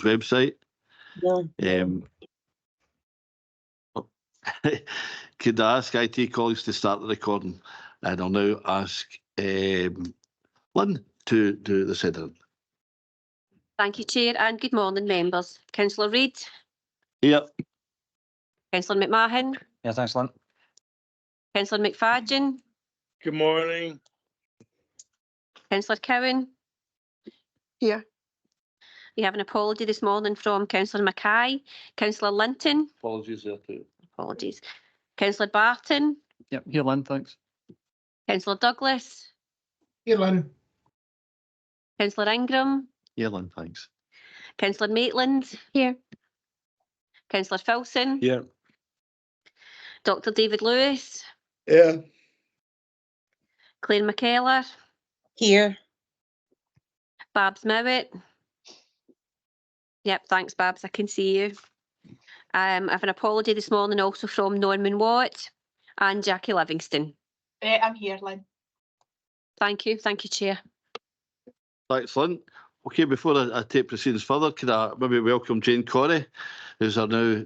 website. No. Could I ask IT colleagues to start the recording? And I'll now ask Lynn to do the sending. Thank you, Chair, and good morning, members. Councillor Reid. Here. Councillor McMahon. Yeah, thanks, Lynn. Councillor McFadden. Good morning. Councillor Cowan. Here. We have an apology this morning from Councillor Mackay. Councillor Linton. Apologies there too. Apologies. Councillor Barton. Yep, here, Lynn, thanks. Councillor Douglas. Here, Lynn. Councillor Ingram. Here, Lynn, thanks. Councillor Maitland. Here. Councillor Filson. Here. Dr David Lewis. Yeah. Claire McKellar. Here. Babs Mowat. Yep, thanks, Babs. I can see you. I have an apology this morning also from Norman Watt and Jackie Livingston. I'm here, Lynn. Thank you, Chair. Thanks, Lynn. Okay, before I take proceedings further, could I maybe welcome Jane Corrie, who's our now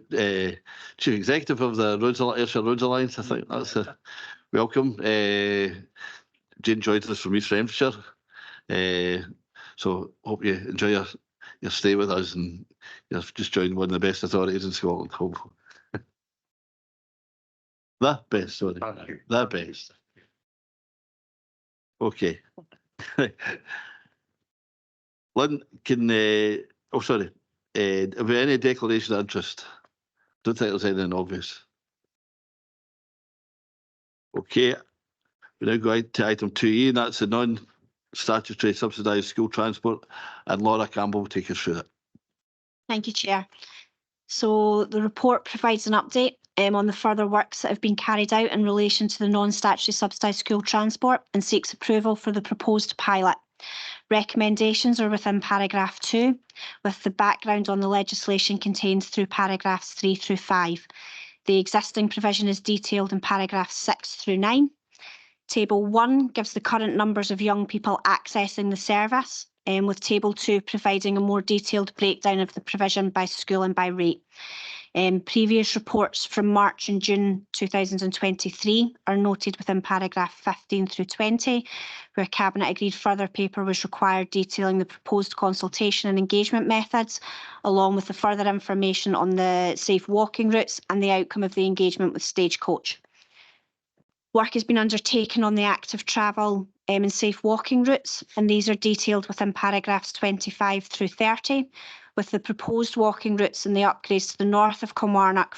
Chief Executive of the Ayrshire Roads Alliance. I think that's a welcome. Jane joined us from East Renfrewshire. So hope you enjoy your stay with us, and you've just joined one of the best authorities in Scotland, hopefully. The best, sorry. The best. Okay. Lynn, can have we any declaration of interest? Don't think there's anything obvious. Okay, we now go to item 2E, and that's the non-statutory subsidised school transport, and Laura Campbell will take us through that. Thank you, Chair. So the report provides an update on the further works that have been carried out in relation to the non-statutory subsidised school transport and seeks approval for the proposed pilot. Recommendations are within paragraph 2, with the background on the legislation contained through paragraphs 3 through 5. The existing provision is detailed in paragraphs 6 through 9. Table 1 gives the current numbers of young people accessing the service, with Table 2 providing a more detailed breakdown of the provision by school and by rate. Previous reports from March and June 2023 are noted within paragraph 15 through 20, where Cabinet agreed further paper was required detailing the proposed consultation and engagement methods, along with the further information on the safe walking routes and the outcome of the engagement with Stagecoach. Work has been undertaken on the active travel and safe walking routes, and these are detailed within paragraphs 25 through 30, with the proposed walking routes and the upgrades to the north of Kilmarnock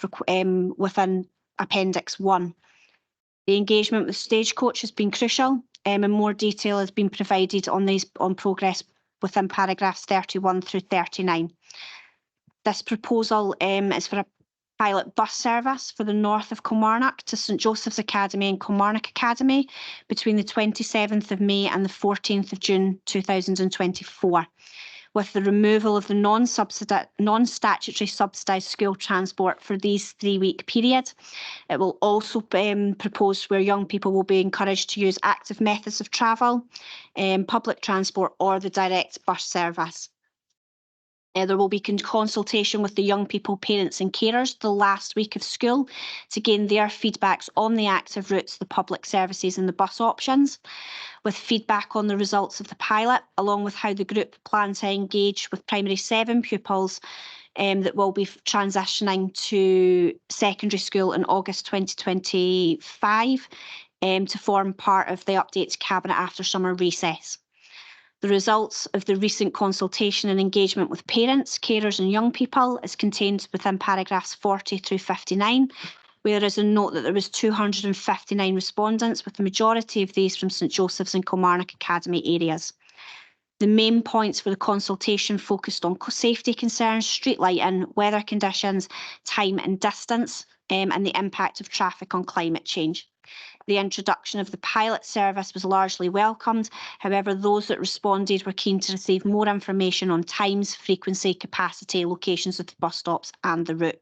within Appendix 1. The engagement with Stagecoach has been crucial, and more detail has been provided on progress within paragraphs 31 through 39. This proposal is for a pilot bus service for the north of Kilmarnock to St Joseph's Academy and Kilmarnock Academy between the 27th of May and the 14th of June 2024. With the removal of the non-statutory subsidised school transport for these 3-week period. It will also propose where young people will be encouraged to use active methods of travel, public transport or the direct bus service. There will be consultation with the young people, parents and carers the last week of school to gain their feedbacks on the active routes, the public services and the bus options, with feedback on the results of the pilot, along with how the group plan to engage with primary 7 pupils that will be transitioning to secondary school in August 2025 to form part of the update to Cabinet after summer recess. The results of the recent consultation and engagement with parents, carers and young people is contained within paragraphs 40 through 59, where there is a note that there was 259 respondents, with the majority of these from St Joseph's and Kilmarnock Academy areas. The main points for the consultation focused on safety concerns, street lighting, weather conditions, time and distance, and the impact of traffic on climate change. The introduction of the pilot service was largely welcomed. However, those that responded were keen to receive more information on times, frequency, capacity, locations of the bus stops and the route.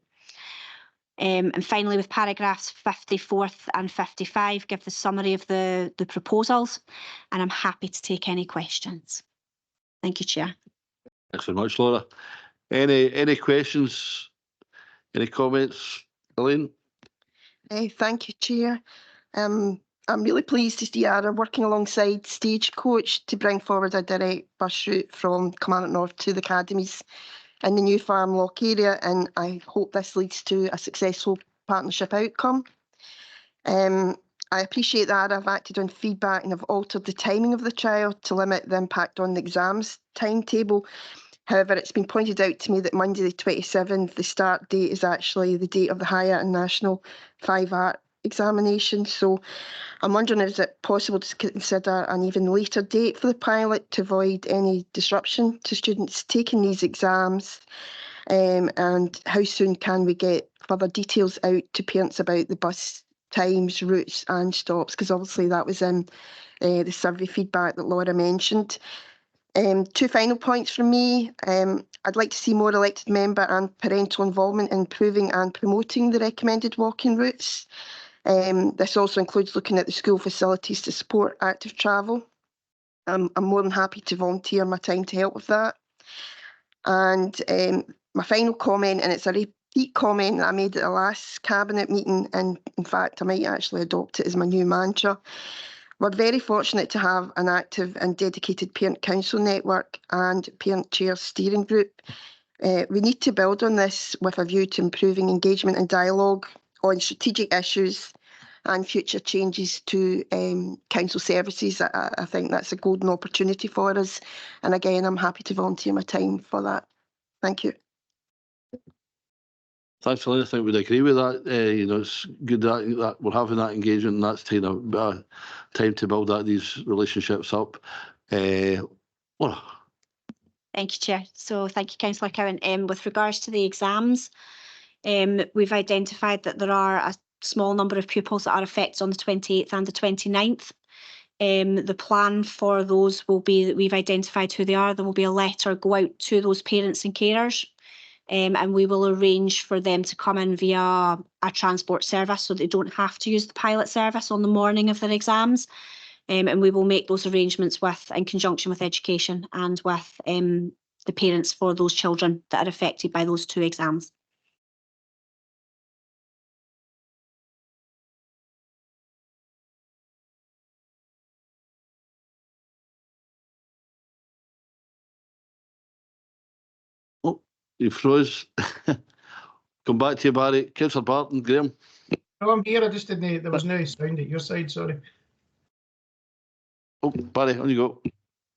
And finally, with paragraphs 54 and 55, give the summary of the proposals, and I'm happy to take any questions. Thank you, Chair. Thanks very much, Laura. Any questions? Any comments, Elaine? Thank you, Chair. I'm really pleased to see Ara working alongside Stagecoach to bring forward a direct bus route from Kilmarnock North to the academies in the new Farm Lock area, and I hope this leads to a successful partnership outcome. I appreciate that I've acted on feedback and have altered the timing of the trial to limit the impact on the exams timetable. However, it's been pointed out to me that Monday the 27th, the start date is actually the date of the Higher and National 5 Art examination. So I'm wondering, is it possible to consider an even later date for the pilot to avoid any disruption to students taking these exams? And how soon can we get further details out to parents about the bus times, routes and stops? Because obviously that was in the survey feedback that Laura mentioned. Two final points from me. I'd like to see more elected member and parental involvement in improving and promoting the recommended walking routes. This also includes looking at the school facilities to support active travel. I'm more than happy to volunteer my time to help with that. And my final comment, and it's a repeat comment that I made at the last cabinet meeting, and in fact I might actually adopt it as my new mantra. We're very fortunate to have an active and dedicated parent council network and parent chair steering group. We need to build on this with a view to improving engagement and dialogue on strategic issues and future changes to council services. I think that's a golden opportunity for us. And again, I'm happy to volunteer my time for that. Thank you. Thanks, Elaine. I think we'd agree with that. It's good that we're having that engagement, and that's taking a bit of time to build these relationships up. Laura. Thank you, Chair. So thank you, Councillor Cowan. With regards to the exams, we've identified that there are a small number of pupils that are affected on the 28th and the 29th. The plan for those will be that we've identified who they are. There will be a letter go out to those parents and carers, and we will arrange for them to come in via a transport service so they don't have to use the pilot service on the morning of their exams. And we will make those arrangements in conjunction with education and with the parents for those children that are affected by those two exams. Oh, you froze. Come back to you, Barry. Councillor Barton, Graham. No, I'm here. I just didn't. There was no sound at your side. Sorry. Oh, Barry, on you go.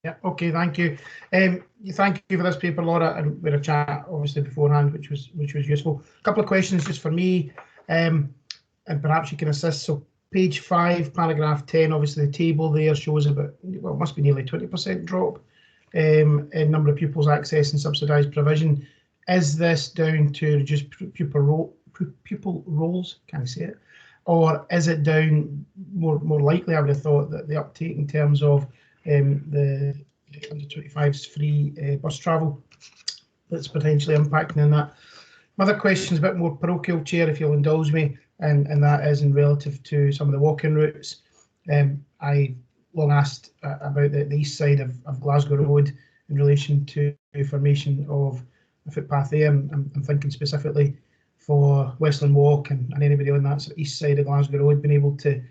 Yeah. Okay. Thank you. Thank you for this paper, Laura, and we had a chat obviously beforehand, which was useful. A couple of questions just for me, and perhaps you can assist. So, page 5, paragraph 10. Obviously, the table there shows about, well, it must be nearly 20% drop in number of pupils accessing subsidised provision. Is this down to reduced pupil roles? Can I say it? Or is it down more likely? I would have thought that the uptake in terms of the under 25's free bus travel that's potentially impacting on that. My other question is a bit more parochial, Chair, if you'll indulge me, and that is in relative to some of the walking routes. I long asked about the east side of Glasgow Road in relation to formation of a footpath there. I'm thinking specifically for Westland Walk and anybody on that sort of east side of Glasgow Road being able to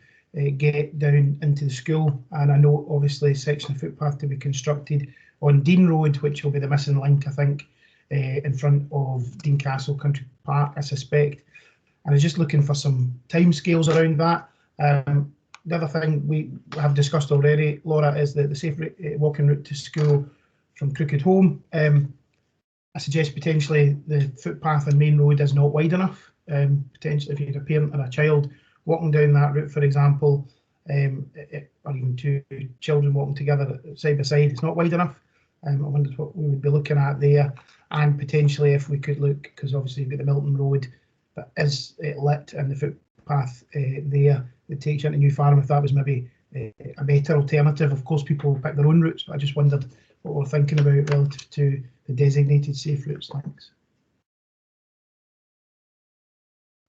get down into the school. And I know obviously a section of footpath to be constructed on Dean Road, which will be the missing link, I think, in front of Dean Castle Country Park, I suspect. And I was just looking for some timescales around that. The other thing we have discussed already, Laura, is the safe walking route to school from Crooked Home. I suggest potentially the footpath on Main Road is not wide enough. Potentially, if you had a parent and a child walking down that route, for example, or even two children walking together side by side, it's not wide enough. I wondered what we would be looking at there, and potentially if we could look, because obviously you've got the Milton Road that is lit and the footpath there that takes you into New Farm, if that was maybe a better alternative. Of course, people will pick their own routes, but I just wondered what we're thinking about relative to the designated safe routes. Thanks.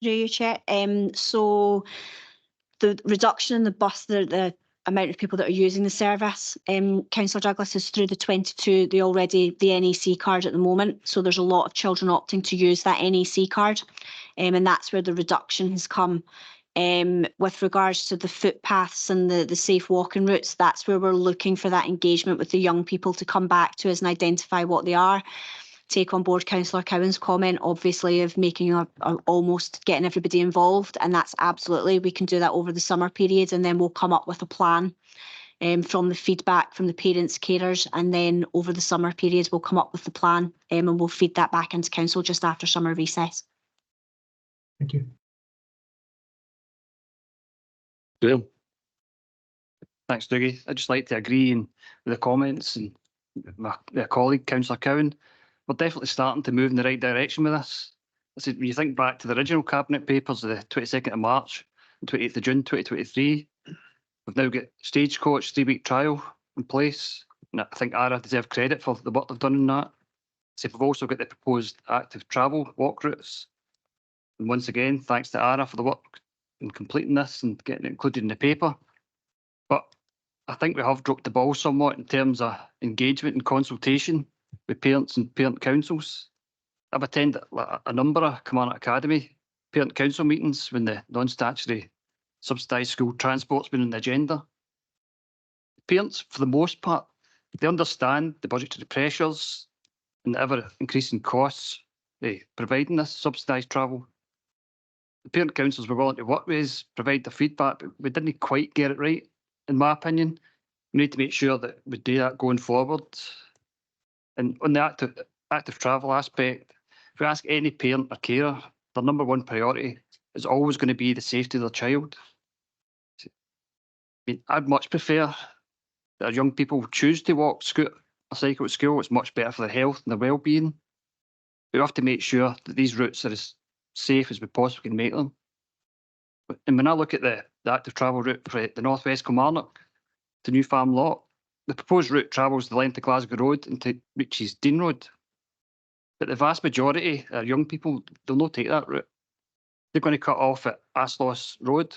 Through you, Chair. So the reduction in the bus, the amount of people that are using the service, Councillor Douglas, is through the 22, the NEC card at the moment. So there's a lot of children opting to use that NEC card. And that's where the reduction has come. With regards to the footpaths and the safe walking routes, that's where we're looking for that engagement with the young people to come back to us and identify what they are. Take on board Councillor Cowan's comment, obviously, of making almost getting everybody involved, and that's absolutely, we can do that over the summer period, and then we'll come up with a plan from the feedback from the parents, carers, and then over the summer period we'll come up with the plan and we'll feed that back into council just after summer recess. Thank you. Graham? Thanks, Dougie. I'd just like to agree with the comments and my colleague, Councillor Cowan. We're definitely starting to move in the right direction with this. I said, when you think back to the original Cabinet papers of the 22nd of March and 28th of June 2023, we've now got Stagecoach 3-week trial in place. And I think ARA deserve credit for the work they've done in that. So we've also got the proposed active travel walk routes. And once again, thanks to ARA for the work in completing this and getting it included in the paper. But I think we have dropped the ball somewhat in terms of engagement and consultation with parents and parent councils. I've attended a number of Kilmarnock Academy parent council meetings when the non-statutory subsidised school transport's been on the agenda. Parents, for the most part, they understand the budgetary pressures and the ever-increasing costs providing this subsidised travel. The parent councils were willing to work with us, provide the feedback, but we didn't quite get it right, in my opinion. We need to make sure that we do that going forward. And on the active travel aspect, if we ask any parent or carer, their number one priority is always going to be the safety of their child. I mean, I'd much prefer that our young people choose to walk, scoot, or cycle to school. It's much better for their health and their well-being. We have to make sure that these routes are as safe as we possibly can make them. And when I look at the active travel route for the North West Kilmarnock to New Farm Lot, the proposed route travels the length of Glasgow Road until it reaches Dean Road. But the vast majority of young people, they'll not take that route. They're going to cut off at Aslos Road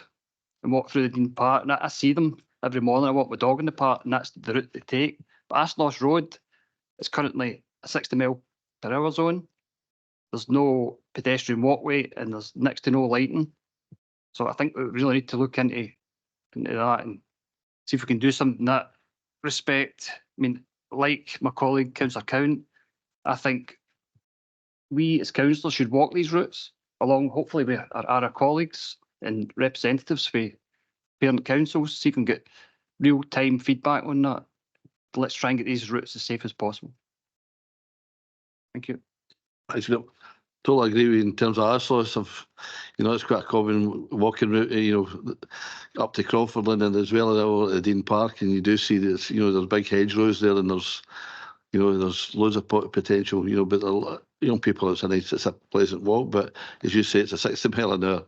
and walk through the Dean Park. And I see them every morning. I walk my dog in the park, and that's the route they take. But Aslos Road is currently a 60 mph zone. There's no pedestrian walkway and there's next to no lighting. So I think we really need to look into that and see if we can do something in that respect. I mean, like my colleague, Councillor Cowan, I think we as councillors should walk these routes along, hopefully with our colleagues and representatives for parent councils, see if we can get real-time feedback on that. Let's try and get these routes as safe as possible. Thank you. I totally agree with you in terms of ASOS. It's quite a common walking route, up to Crawfordland and as well as over at Dean Park. And you do see that, there's big hedgerows there and there's loads of potential, but the young people, it's a pleasant walk. But as you say, it's a 60 mile/h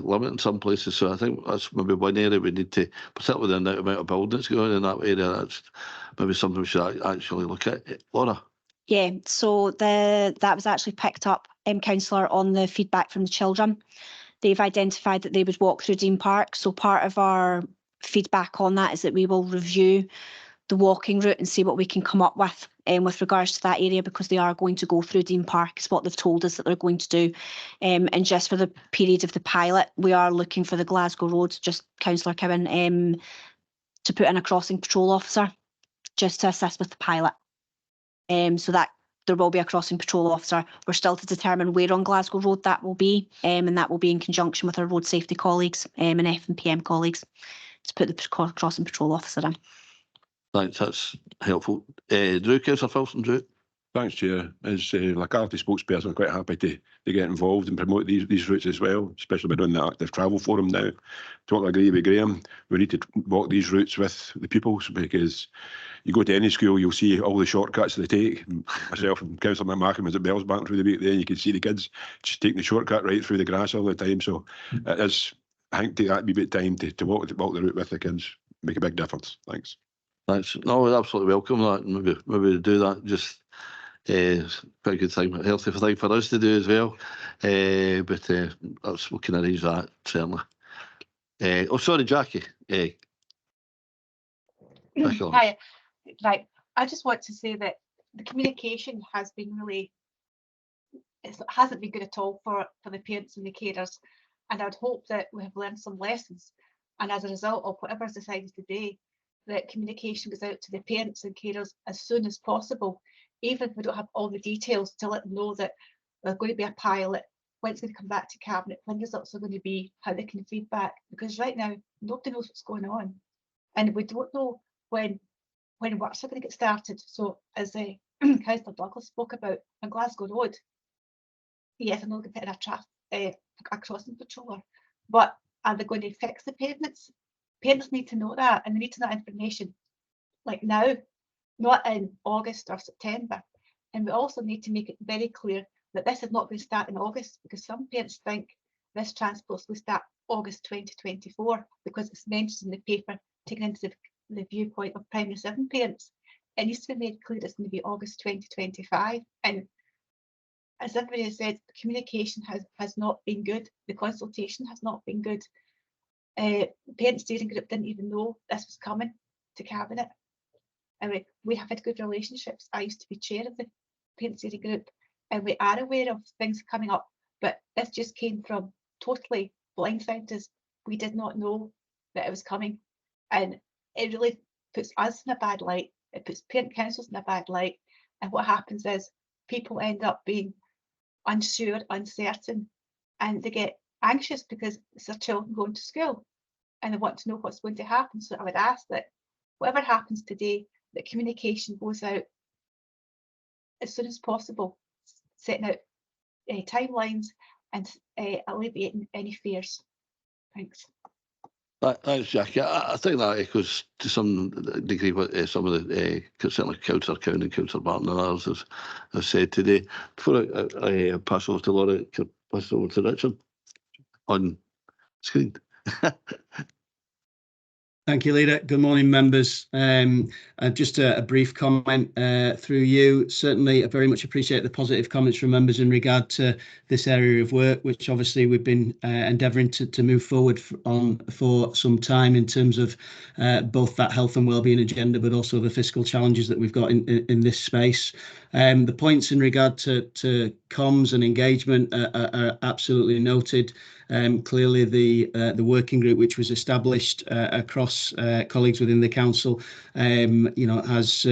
limit in some places. So I think that's maybe one area we need to, particularly with the amount of buildings going in that area, that's maybe something we should actually look at. Laura? Yeah, so that was actually picked up, Councillor, on the feedback from the children. They've identified that they would walk through Dean Park. So part of our feedback on that is that we will review the walking route and see what we can come up with regards to that area, because they are going to go through Dean Park, is what they've told us that they're going to do. And just for the period of the pilot, we are looking for the Glasgow Road, just Councillor Cowan, to put in a crossing patrol officer just to assist with the pilot. So that there will be a crossing patrol officer. We're still to determine where on Glasgow Road that will be, and that will be in conjunction with our road safety colleagues and FNPM colleagues to put the crossing patrol officer in. Thanks, that's helpful. Drew, Councillor Filson, Drew. Thanks, Chair. As locality spokesperson, I'm quite happy to get involved and promote these routes as well, especially by doing the active travel forum now. Totally agree with Graham. We need to walk these routes with the pupils, because you go to any school, you'll see all the shortcuts they take. Myself and Councillor McMahon was at Bellsbank through the week there, and you can see the kids just taking the shortcut right through the grass all the time. So it is, I think, take that wee bit of time to walk the route with the kids, make a big difference. Thanks. Thanks. No, we absolutely welcome that. Maybe do that. Just quite a good thing, healthy thing for us to do as well. But we can arrange that, certainly. Sorry, Jackie. Hi, right. I just want to say that the communication has been really, it hasn't been good at all for the parents and the carers. And I'd hope that we have learned some lessons. And as a result of whatever's decided today, that communication goes out to the parents and carers as soon as possible, even if we don't have all the details, to let them know that there's going to be a pilot, when it's going to come back to cabinet, when results are going to be, how they can feed back. Because right now, nobody knows what's going on. And we don't know when works are going to get started. So as Councillor Douglas spoke about on Glasgow Road, yes, I know they're putting a crossing patroller, but are they going to fix the pavements? Parents need to know that, and they need to know that information like now, not in August or September. And we also need to make it very clear that this is not going to start in August, because some parents think this transport will start August 2024 because it's mentioned in the paper, taken into the viewpoint of primary 7 parents. It needs to be made clear it's going to be August 2025. And as everybody has said, the communication has not been good. The consultation has not been good. The parent steering group didn't even know this was coming to cabinet. And we have had good relationships. I used to be chair of the parent steering group, and we are aware of things coming up. But this just came from totally blindsided us. We did not know that it was coming, and it really puts us in a bad light. It puts parent councils in a bad light. And what happens is people end up being unsure, uncertain, and they get anxious because it's their children going to school and they want to know what's going to happen. So I would ask that whatever happens today, that communication goes out as soon as possible, setting out timelines and alleviating any fears. Thanks. Thanks, Jackie. I think that echoes to some degree what some of the certainly Councillor Cowan and Councillor Barton and others have said today. Before I pass over to Laura, can I pass over to Richard on screen? Thank you, Leader. Good morning, members. Just a brief comment through you. Certainly, I very much appreciate the positive comments from members in regard to this area of work, which obviously we've been endeavouring to move forward on for some time in terms of both that health and wellbeing agenda, but also the fiscal challenges that we've got in this space. The points in regard to comms and engagement are absolutely noted. Clearly, the working group, which was established across colleagues within the council, has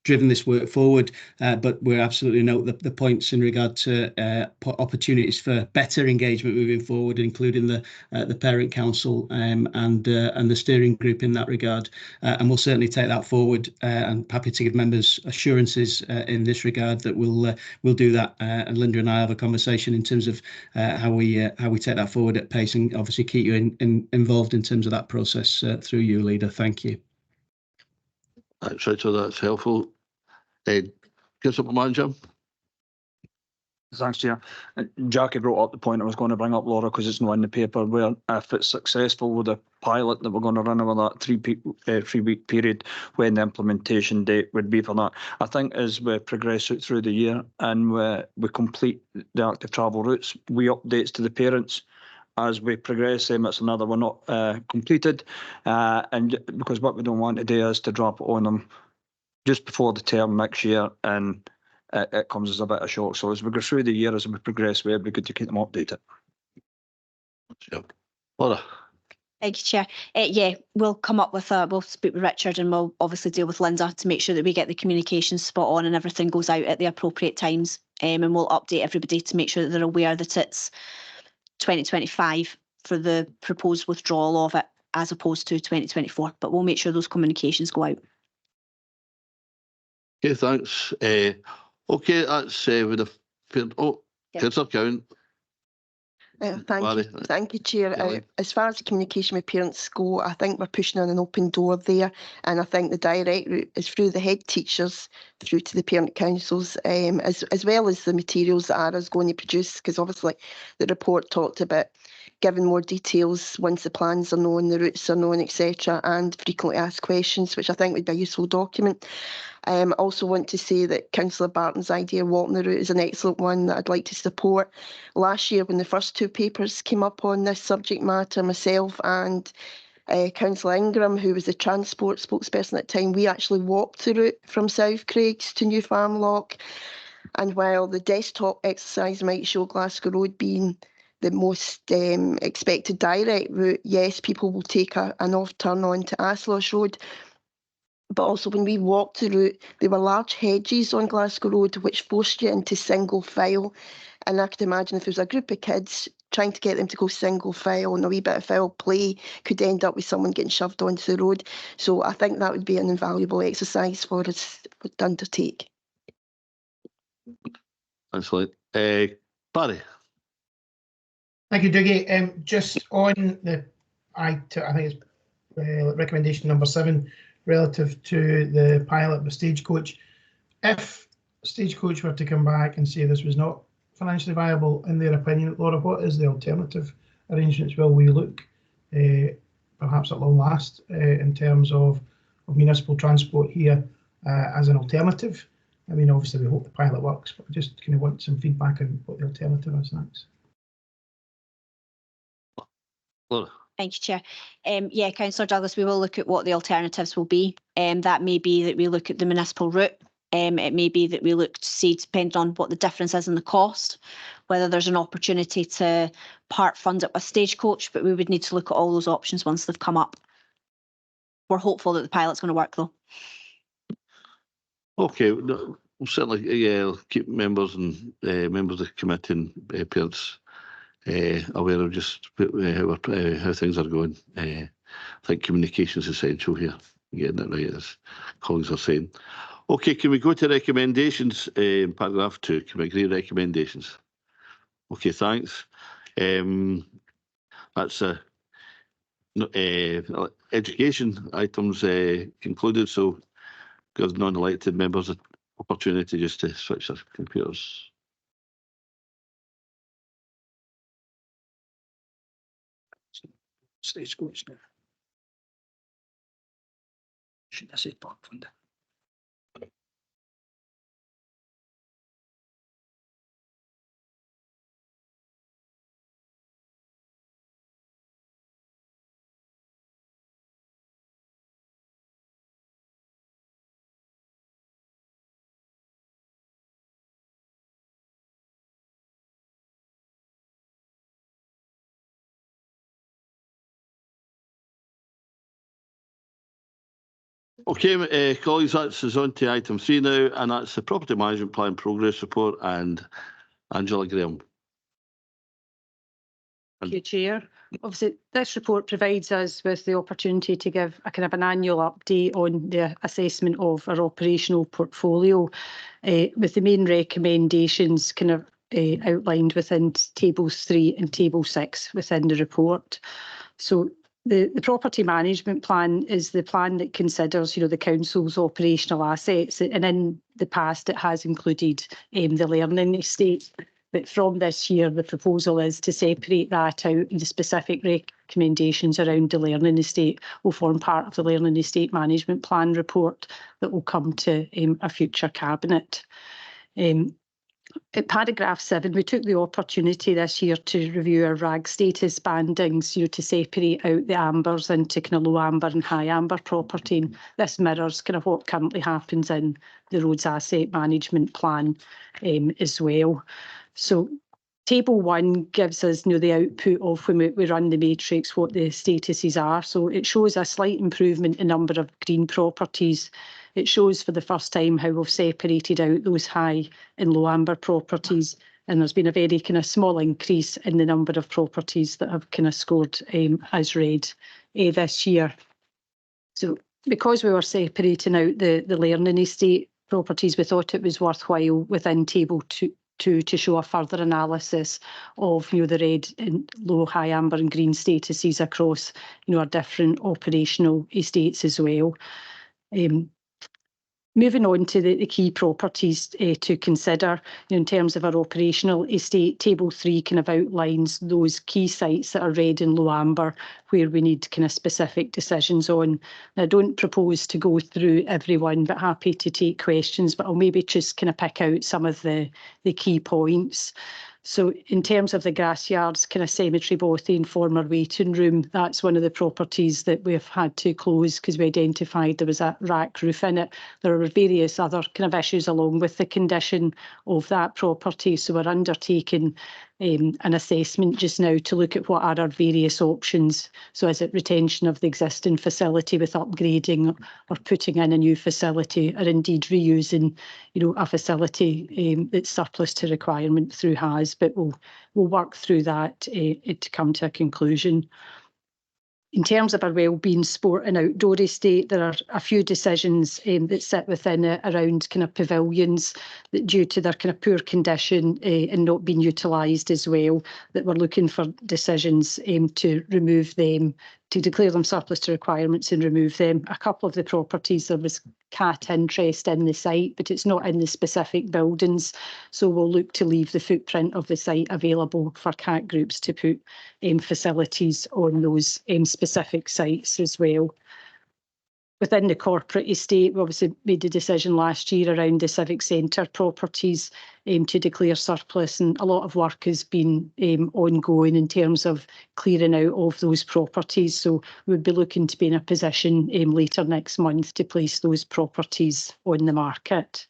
driven this work forward. But we absolutely note the points in regard to opportunities for better engagement moving forward, including the parent council and the steering group in that regard. And we'll certainly take that forward. And happy to give members assurances in this regard that we'll do that. And Linda and I have a conversation in terms of how we take that forward at pace, and obviously keep you involved in terms of that process through you, Leader. Thank you. Thanks, Richard. That's helpful. Councillor Manager. Thanks, Chair. Jackie brought up the point I was going to bring up, Laura, because it's not in the paper, where if it's successful with the pilot that we're going to run over that 3-week period, when the implementation date would be for that. I think as we progress through the year and we complete the active travel routes, we updates to the parents as we progress them. It's another one not completed, and because what we don't want to do is to drop it on them just before the term next year, and it comes as a bit of shock. So as we go through the year, as we progress, it'd be good to keep them updated. Yep. Laura. Thank you, Chair. Yeah, we'll come up with we'll speak with Richard, and we'll obviously deal with Linda to make sure that we get the communication spot on and everything goes out at the appropriate times. And we'll update everybody to make sure that they're aware that it's 2025 for the proposed withdrawal of it, as opposed to 2024. But we'll make sure those communications go out. Okay, thanks. Okay, that's with the Councillor Cowan. Thank you, Chair. As far as the communication with parents go, I think we're pushing on an open door there, and I think the direct route is through the head teachers through to the parent councils, as well as the materials that ARA's going to produce, because obviously the report talked about giving more details once the plans are known, the routes are known, etc., and frequently asked questions, which I think would be a useful document. I also want to say that Councillor Barton's idea of walking the route is an excellent one that I'd like to support. Last year, when the first 2 papers came up on this subject matter, myself and Councillor Ingram, who was the transport spokesperson at the time, we actually walked the route from South Craigs to New Farmlock. And while the desktop exercise might show Glasgow Road being the most expected direct route, yes, people will take an off turn on to Aslos Road. But also when we walked the route, there were large hedges on Glasgow Road which forced you into single file. And I could imagine if there was a group of kids trying to get them to go single file and a wee bit of foul play could end up with someone getting shoved onto the road. So I think that would be an invaluable exercise for us to undertake. Excellent. Barry. Thank you, Dougie. Just on the, I think it's recommendation number 7, relative to the pilot with Stagecoach. If Stagecoach were to come back and say this was not financially viable, in their opinion, Laura, what is the alternative arrangements? Will we look perhaps at long last in terms of municipal transport here as an alternative? I mean, obviously we hope the pilot works, but we just kind of want some feedback on what the alternative is. Thanks. Laura. Thank you, Chair. Yeah, Councillor Douglas, we will look at what the alternatives will be. That may be that we look at the municipal route. It may be that we look to see, depending on what the difference is in the cost, whether there's an opportunity to part fund it with Stagecoach, but we would need to look at all those options once they've come up. We're hopeful that the pilot's going to work, though. Okay, we'll certainly keep members and members of the committee and parents aware of just how things are going. I think communication is essential here, getting it right, as colleagues are saying. Okay, can we go to recommendations in paragraph 2? Can we agree recommendations? Okay, thanks. That's education items concluded, so give non-elected members an opportunity just to switch their computers. Stagecoach now. Should I say park fund? Okay, colleagues, that's on to item 3 now, and that's the Property Management Plan Progress Report, and Angela Graham. Thank you, Chair. Obviously, this report provides us with the opportunity to give a kind of an annual update on the assessment of our operational portfolio, with the main recommendations kind of outlined within tables 3 and table 6 within the report. So the property management plan is the plan that considers, the council's operational assets, and in the past it has included the learning estate. But from this year, the proposal is to separate that out, and the specific recommendations around the learning estate will form part of the learning estate management plan report that will come to a future cabinet. At paragraph 7, we took the opportunity this year to review our RAG status bandings, to separate out the ambers into kind of low amber and high amber property. And this mirrors kind of what currently happens in the roads asset management plan as well. So table 1 gives us the output of when we run the matrix, what the statuses are. So it shows a slight improvement in number of green properties. It shows for the first time how we've separated out those high and low amber properties, and there's been a very kind of small increase in the number of properties that have kind of scored as red this year. So because we were separating out the learning estate properties, we thought it was worthwhile within table 2 to show a further analysis of the red and low, high amber and green statuses across our different operational estates as well. Moving on to the key properties to consider in terms of our operational estate, table 3 kind of outlines those key sites that are red and low amber where we need kind of specific decisions on. Now, I don't propose to go through everyone, but happy to take questions, but I'll maybe just kind of pick out some of the key points. So in terms of the grass yards, kind of cemetery bothy and former waiting room, that's one of the properties that we've had to close because we identified there was a rack roof in it. There were various other kind of issues along with the condition of that property. So we're undertaking an assessment just now to look at what are our various options. So is it retention of the existing facility with upgrading or putting in a new facility, or indeed reusing, a facility that's surplus to requirement through HAS, but we'll work through that to come to a conclusion. In terms of our wellbeing sport and outdoor estate, there are a few decisions that sit within it around kind of pavilions that, due to their kind of poor condition and not being utilised as well, that we're looking for decisions to remove them, to declare them surplus to requirements and remove them. A couple of the properties, there was cat interest in the site, but it's not in the specific buildings. So we'll look to leave the footprint of the site available for cat groups to put facilities on those specific sites as well. Within the corporate estate, we obviously made a decision last year around the civic centre properties to declare surplus, and a lot of work has been ongoing in terms of clearing out of those properties. So we'll be looking to be in a position later next month to place those properties on the market.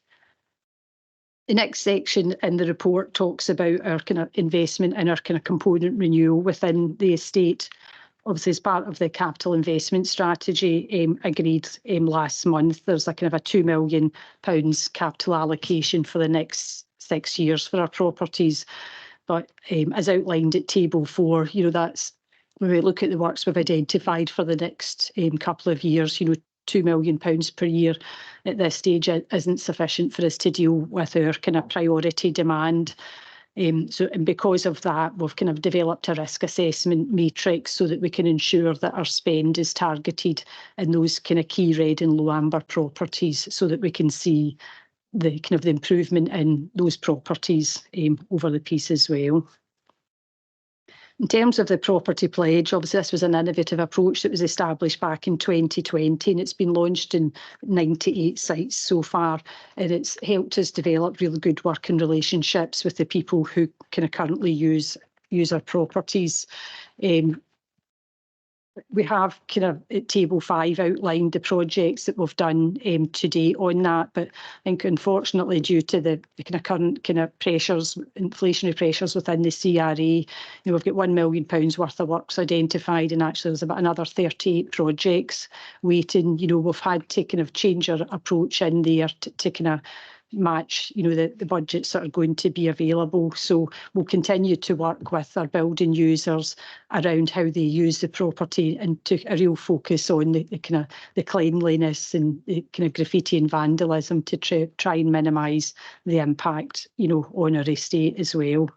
The next section in the report talks about our kind of investment and our kind of component renewal within the estate. Obviously, as part of the capital investment strategy agreed last month, there's a kind of a £2 million capital allocation for the next 6 years for our properties. But as outlined at table 4, that's when we look at the works we've identified for the next couple of years, £2 million per year at this stage isn't sufficient for us to deal with our kind of priority demand. And because of that, we've kind of developed a risk assessment matrix so that we can ensure that our spend is targeted in those kind of key red and low amber properties, so that we can see the kind of the improvement in those properties over the piece as well. In terms of the property pledge, obviously this was an innovative approach that was established back in 2020, and it's been launched in 98 sites so far, and it's helped us develop really good working relationships with the people who kind of currently use our properties. We have kind of at table 5 outlined the projects that we've done to date on that, but I think unfortunately due to the kind of current kind of pressures, inflationary pressures within the CRA, we've got £1 million worth of works identified, and actually there's about another 38 projects waiting. We've had to kind of change our approach in there to kind of match the budgets that are going to be available. So we'll continue to work with our building users around how they use the property, and to a real focus on the kind of the cleanliness and the kind of graffiti and vandalism to try and minimise the impact on our estate as well.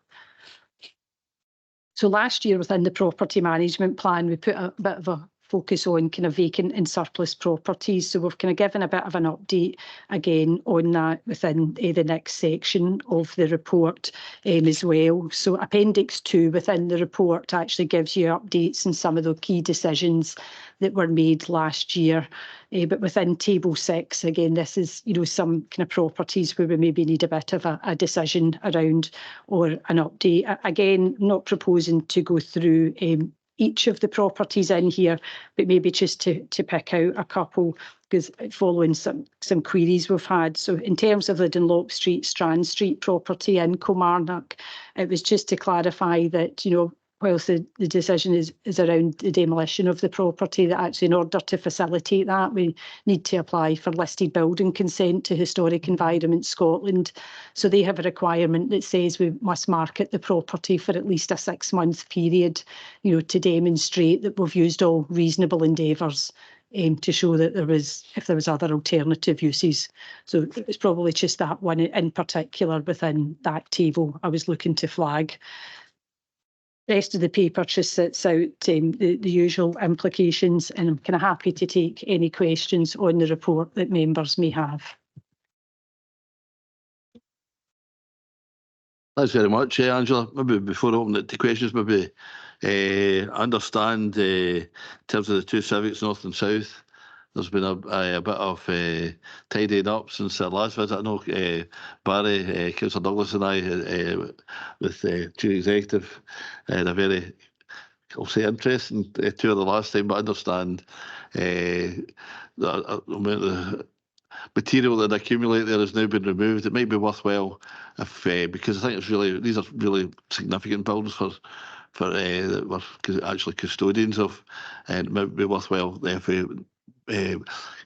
So last year within the property management plan, we put a bit of a focus on kind of vacant and surplus properties. So we've kind of given a bit of an update again on that within the next section of the report as well. So Appendix 2 within the report actually gives you updates on some of the key decisions that were made last year. But within Table 6, again, this is, some kind of properties where we maybe need a bit of a decision around or an update. Again, not proposing to go through each of the properties in here, but maybe just to pick out a couple, because following some queries we've had. So in terms of the Dunlop Street, Strand Street property in Kilmarnock, it was just to clarify that, whilst the decision is around the demolition of the property, that actually in order to facilitate that, we need to apply for listed building consent to Historic Environment Scotland. So they have a requirement that says we must market the property for at least a 6-month period, to demonstrate that we've used all reasonable endeavours to show that if there was other alternative uses. So it's probably just that one in particular within that table I was looking to flag. The rest of the paper just sets out the usual implications, and I'm kind of happy to take any questions on the report that members may have. Thanks very much, Angela. Maybe before I open it to questions, maybe understand in terms of the two civics, north and south, there's been a bit of tidying up since the last visit. I know Barry, Councillor Douglas and I, with Chief Executive, had a very, I'll say, interesting tour the last time, but I understand the amount of material that accumulate there has now been removed. It might be worthwhile if, because I think these are really significant buildings for that we're actually custodians of, and it might be worthwhile if we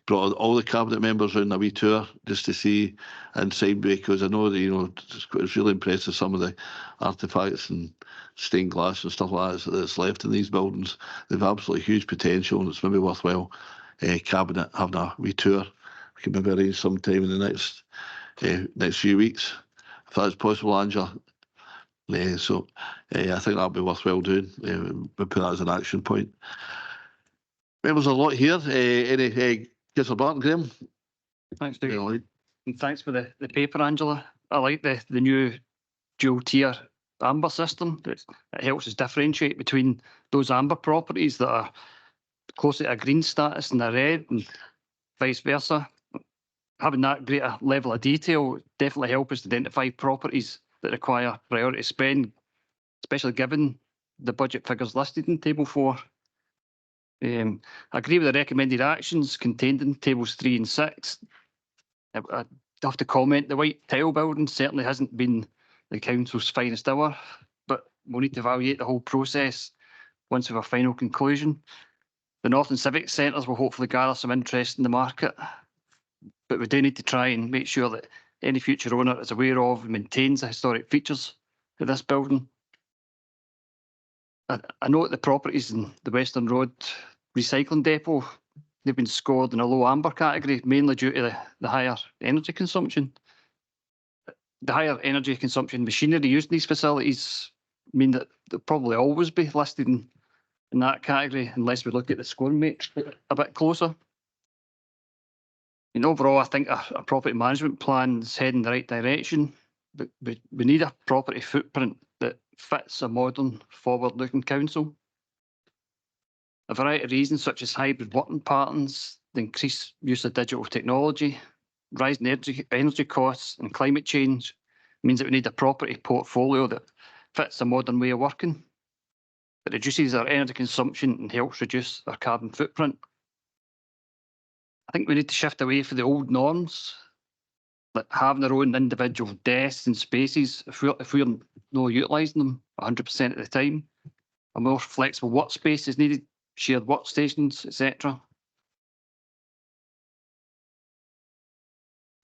brought all the cabinet members on a wee tour just to see inside, because I know that it's really impressive, some of the artefacts and stained glass and stuff like that that's left in these buildings. They've absolutely huge potential, and it's maybe worthwhile cabinet having a wee tour. We can maybe arrange sometime in the next few weeks, if that's possible, Angela. So I think that'll be worthwhile doing. We put that as an action point. There's a lot here. Any Councillor Barton, Graham? Thanks, Dougie. And thanks for the paper, Angela. I like the new dual tier amber system. It helps us differentiate between those amber properties that are closer to a green status and a red, and vice versa. Having that greater level of detail definitely help us to identify properties that require priority spend, especially given the budget figures listed in Table 4. I agree with the recommended actions contained in Tables 3 and 6. I have to comment, the white tile building certainly hasn't been the council's finest hour, but we'll need to evaluate the whole process once we have a final conclusion. The North and Civic Centres will hopefully gather some interest in the market, but we do need to try and make sure that any future owner is aware of and maintains the historic features of this building. I note the properties in the Western Road recycling depot, they've been scored in a low amber category, mainly due to the higher energy consumption. The higher energy consumption machinery used in these facilities mean that they'll probably always be listed in that category unless we look at the scoring matrix a bit closer. And overall, I think our property management plan is heading in the right direction, but we need a property footprint that fits a modern, forward-looking council. A variety of reasons, such as hybrid working patterns, the increased use of digital technology, rising energy costs and climate change, means that we need a property portfolio that fits a modern way of working, that reduces our energy consumption and helps reduce our carbon footprint. I think we need to shift away from the old norms, like having our own individual desks and spaces if we're not utilising them 100% of the time. A more flexible workspace is needed, shared workstations, etc.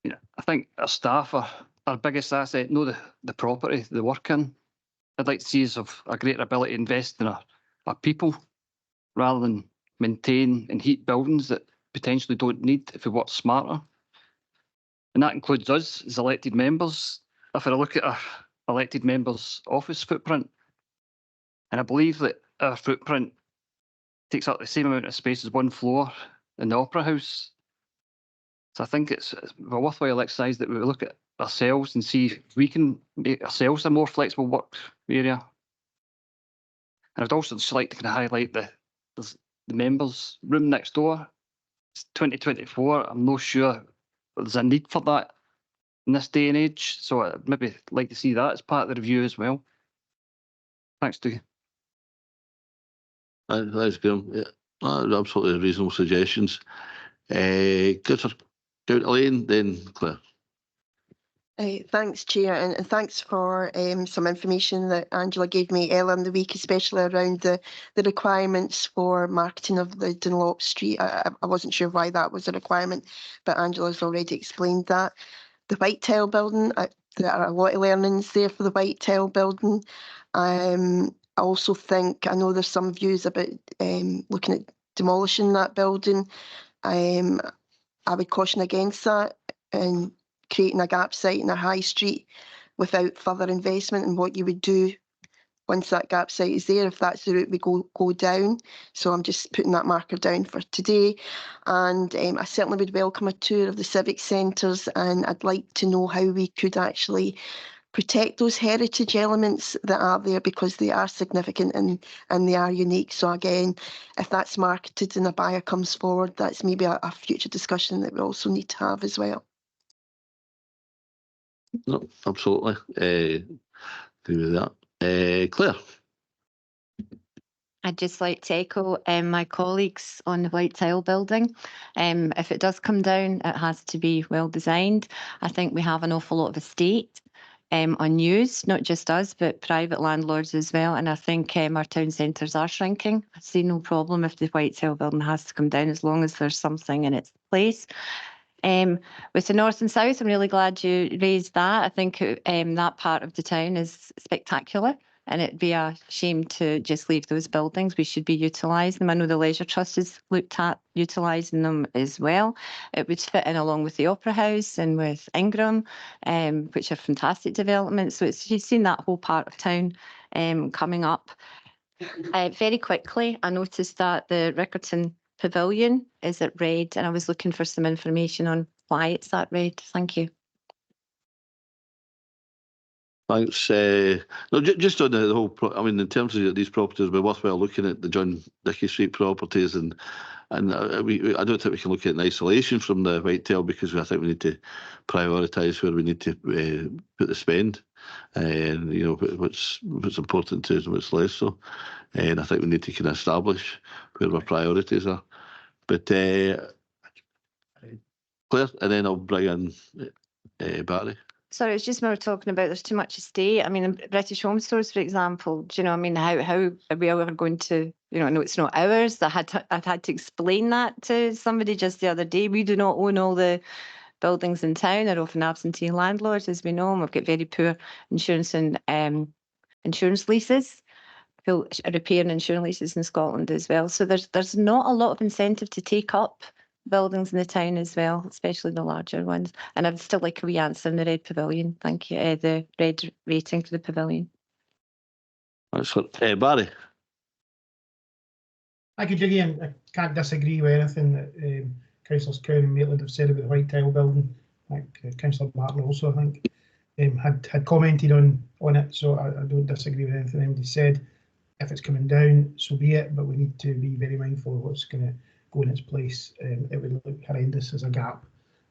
I think our staff are our biggest asset, not the property they work in. I'd like to see us have a greater ability to invest in our people rather than maintain and heat buildings that potentially don't need if we work smarter. And that includes us as elected members. If I look at our elected members' office footprint, and I believe that our footprint takes up the same amount of space as one floor in the Opera House. So I think it's a worthwhile exercise that we look at ourselves and see if we can make ourselves a more flexible work area. And I'd also just like to kind of highlight the members' room next door. It's 2024. I'm not sure there's a need for that in this day and age. So I'd maybe like to see that as part of the review as well. Thanks, Dougie. Thanks, Graham. Yeah, absolutely reasonable suggestions. Councillor Lane, then Claire. Thanks, Chair, and thanks for some information that Angela gave me earlier in the week, especially around the requirements for marketing of the Dunlop Street. I wasn't sure why that was a requirement, but Angela's already explained that. The white tile building, there are a lot of learnings there for the white tile building. I also think, I know there's some views about looking at demolishing that building. I would caution against that and creating a gap site in a high street without further investment, and what you would do once that gap site is there, if that's the route we go down. So I'm just putting that marker down for today. And I certainly would welcome a tour of the civic centres, and I'd like to know how we could actually protect those heritage elements that are there, because they are significant and they are unique. So again, if that's marketed and a buyer comes forward, that's maybe a future discussion that we also need to have as well. No, absolutely. Agree with that. Claire. I'd just like to echo my colleagues on the white tile building. If it does come down, it has to be well designed. I think we have an awful lot of estate unused, not just us, but private landlords as well. And I think our town centres are shrinking. I see no problem if the white tile building has to come down, as long as there's something in its place. With the north and south, I'm really glad you raised that. I think that part of the town is spectacular, and it'd be a shame to just leave those buildings. We should be utilising them. I know the Leisure Trust has looked at utilising them as well. It would fit in along with the Opera House and with Ingram, which are fantastic developments. So it's, you've seen that whole part of town coming up. Very quickly, I noticed that the Rickerton Pavilion is at red, and I was looking for some information on why it's at red. Thank you. Thanks. No, just on the whole, I mean, in terms of these properties, we're worthwhile looking at the John Dickey Street properties, and I don't think we can look at it in isolation from the white tile, because I think we need to prioritise where we need to put the spend, and you know what's important to us and what's less so, and I think we need to kind of establish where our priorities are. But Claire, and then I'll bring in Barry. Sorry, it's just when we're talking about there's too much estate. I mean, in British Home Stores, for example, do you know, I mean, how are we ever going to, you know, I know it's not ours. I'd had to explain that to somebody just the other day. We do not own all the buildings in town. They're often absentee landlords, as we know, and we've got very poor insurance and insurance leases, full repair and insurance leases in Scotland as well. So there's not a lot of incentive to take up buildings in the town as well, especially the larger ones. And I'd still like a wee answer in the red pavilion. Thank you. The red rating for the pavilion. Excellent. Barry. Thank you, Julie, and I can't disagree with anything that Councillors Cowan and Maitland have said about the white tile building. I think Councillor Martin also, I think, had commented on it, so I don't disagree with anything anybody said. If it's coming down, so be it, but we need to be very mindful of what's going to go in its place. It would look horrendous as a gap,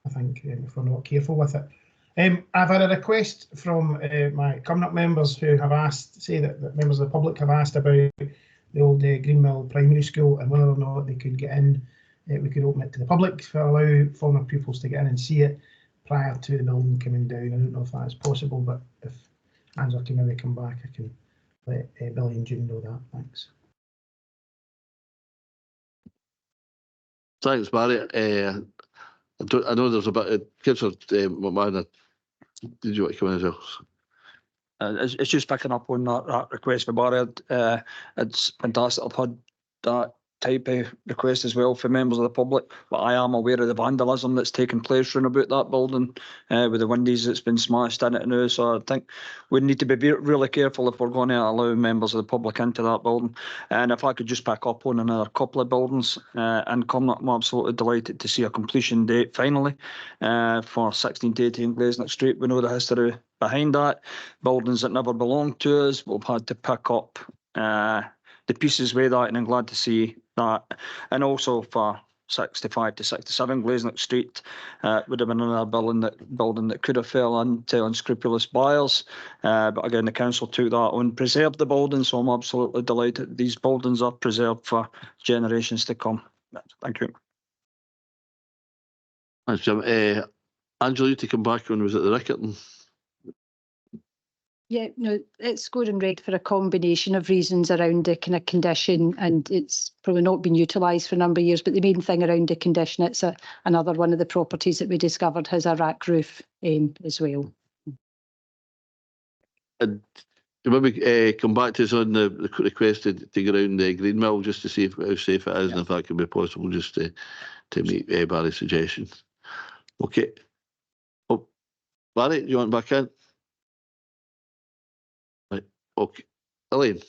I think, if we're not careful with it. I've had a request from my coming up members who have asked, say that members of the public have asked about the old Greenmill Primary School and whether or not they could get in. We could open it to the public to allow former pupils to get in and see it prior to the building coming down. I don't know if that's possible, but if Angela can maybe come back, I can let Billy and June know that. Thanks. Thanks, Barry. I know there's a bit of Councillor McMahon. Did you want to come in as well? It's just picking up on that request for Barry. It's fantastic. I've had that type of request as well for members of the public, but I am aware of the vandalism that's taken place around about that building with the windows that's been smashed in it now. So I think we need to be really careful if we're going to allow members of the public into that building. And if I could just pick up on another couple of buildings and come, I'm absolutely delighted to see a completion date finally for 16 to 18 Glazenick Street. We know the history behind that. Buildings that never belonged to us, we've had to pick up the pieces with that, and I'm glad to see that. And also for 65 to 67 Glazenick Street, would have been another building that could have fell into unscrupulous buyers. But again, the council took that on, preserved the building, so I'm absolutely delighted these buildings are preserved for generations to come. Thank you. Thanks, Jim. Angela, you to come back on, was it the Rickerton? Yeah, no, it's scoring red for a combination of reasons around the kind of condition, and it's probably not been utilised for a number of years, but the main thing around the condition, it's another one of the properties that we discovered has a rack roof as well. And maybe come back to us on the request to go around the Greenmill just to see how safe it is, and if that can be possible, just to meet Barry's suggestions. Okay. Oh, Barry, you want back in? Okay, Elaine.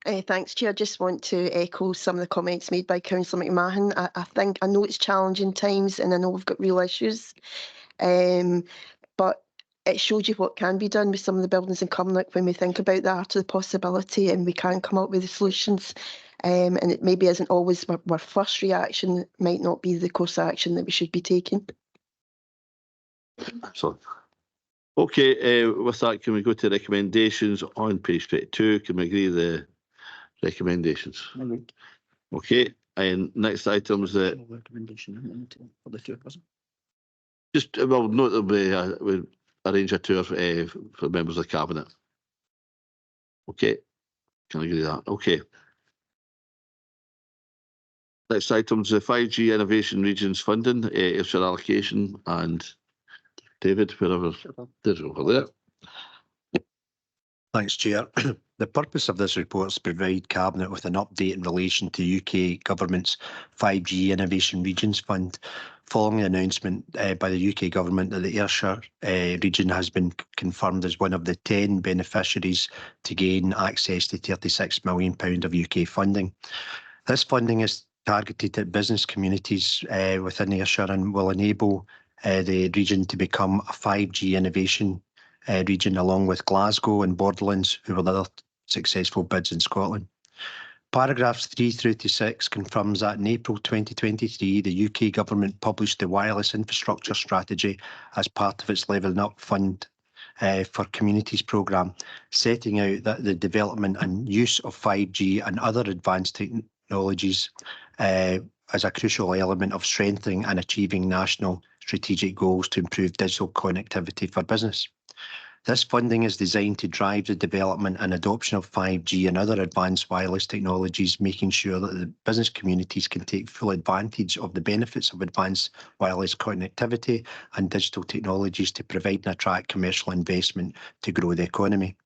Thanks, Chair. I just want to echo some of the comments made by Councillor McMahon. I know it's challenging times and I know we've got real issues, but it showed you what can be done with some of the buildings in Cumnock when we think about the art of the possibility and we can come up with the solutions. And it maybe isn't always our first reaction, might not be the course of action that we should be taking. Excellent. Okay, with that, can we go to recommendations on page 22? Can we agree the recommendations? Okay, and next item is the recommendation for the two, wasn't just well, note that we arrange a tour for members of the cabinet. Okay, can I agree with that? Okay. Next item is the 5G Innovation Regions funding, Ayrshire allocation, and David, wherever there's over there. Thanks, Chair. The purpose of this report is to provide Cabinet with an update in relation to UK Government's 5G Innovation Regions Fund, following the announcement by the UK Government that the Ayrshire region has been confirmed as one of the 10 beneficiaries to gain access to £36 million of UK funding. This funding is targeted at business communities within Ayrshire and will enable the region to become a 5G innovation region, along with Glasgow and Borderlands, who were the other successful bids in Scotland. Paragraphs 3 through to 6 confirms that in April 2023, the UK Government published the Wireless Infrastructure Strategy as part of its Levelling Up Fund for Communities programme, setting out that the development and use of 5G and other advanced technologies as a crucial element of strengthening and achieving national strategic goals to improve digital connectivity for business. This funding is designed to drive the development and adoption of 5G and other advanced wireless technologies, making sure that the business communities can take full advantage of the benefits of advanced wireless connectivity and digital technologies to provide and attract commercial investment to grow the economy.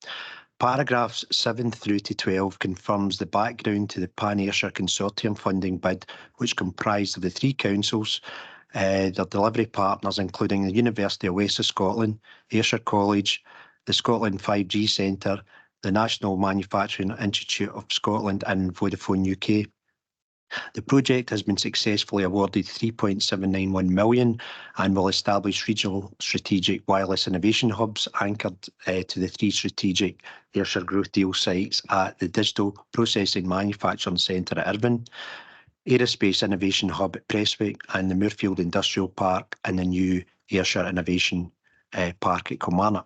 Paragraphs 7 through to 12 confirms the background to the Pan-Ayrshire Consortium funding bid, which comprised of the three councils, their delivery partners, including the University of West of Scotland, Ayrshire College, the Scotland 5G Centre, the National Manufacturing Institute of Scotland and Vodafone UK. The project has been successfully awarded £3.791 million and will establish regional strategic wireless innovation hubs anchored to the three strategic Ayrshire Growth Deal sites at the Digital Processing Manufacturing Centre at Irvine, Aerospace Innovation Hub at Prestwick and the Moorfield Industrial Park and the new Ayrshire Innovation Park at Kilmarnock.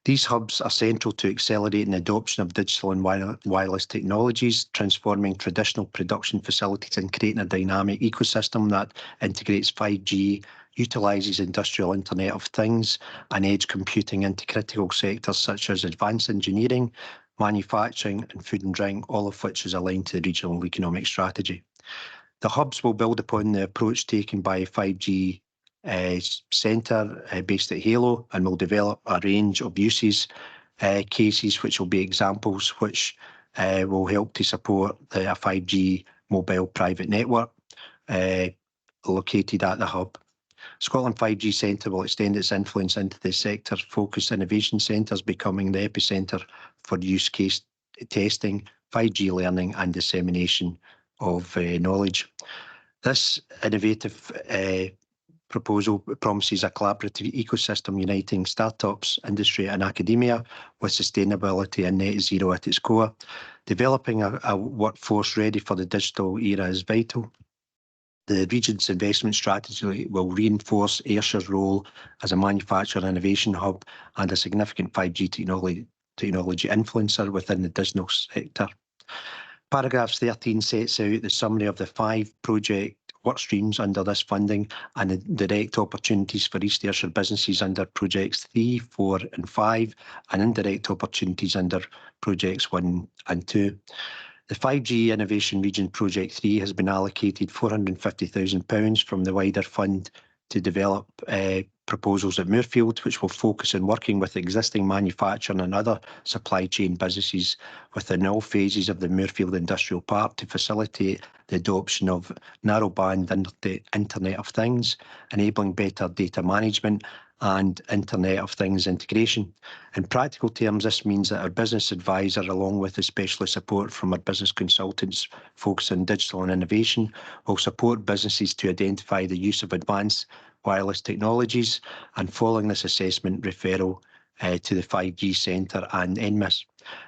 These hubs are central to accelerating the adoption of digital and wireless technologies, transforming traditional production facilities and creating a dynamic ecosystem that integrates 5G, utilises industrial Internet of Things and edge computing into critical sectors such as advanced engineering, manufacturing and food and drink, all of which is aligned to the regional economic strategy. The hubs will build upon the approach taken by 5G centre based at Halo and will develop a range of uses cases which will be examples which will help to support a 5G mobile private network located at the hub. Scotland 5G Centre will extend its influence into the sector-focused innovation centres, becoming the epicentre for use case testing, 5G learning and dissemination of knowledge. This innovative proposal promises a collaborative ecosystem uniting startups, industry and academia with sustainability and net zero at its core. Developing a workforce ready for the digital era is vital. The region's investment strategy will reinforce Ayrshire's role as a manufacturing innovation hub and a significant 5G technology influencer within the digital sector. Paragraph 13 sets out the summary of the 5 project work streams under this funding and the direct opportunities for East Ayrshire businesses under projects 3, 4 and 5 and indirect opportunities under projects 1 and 2. The 5G Innovation Region Project 3 has been allocated £450,000 from the wider fund to develop proposals at Moorfield, which will focus on working with existing manufacturing and other supply chain businesses within all phases of the Moorfield Industrial Park to facilitate the adoption of narrowband Internet of Things, enabling better data management and Internet of Things integration. In practical terms, this means that our business advisor, along with the specialist support from our business consultants focused on digital and innovation, will support businesses to identify the use of advanced wireless technologies, and following this assessment, referral to the 5G Centre and NMIS.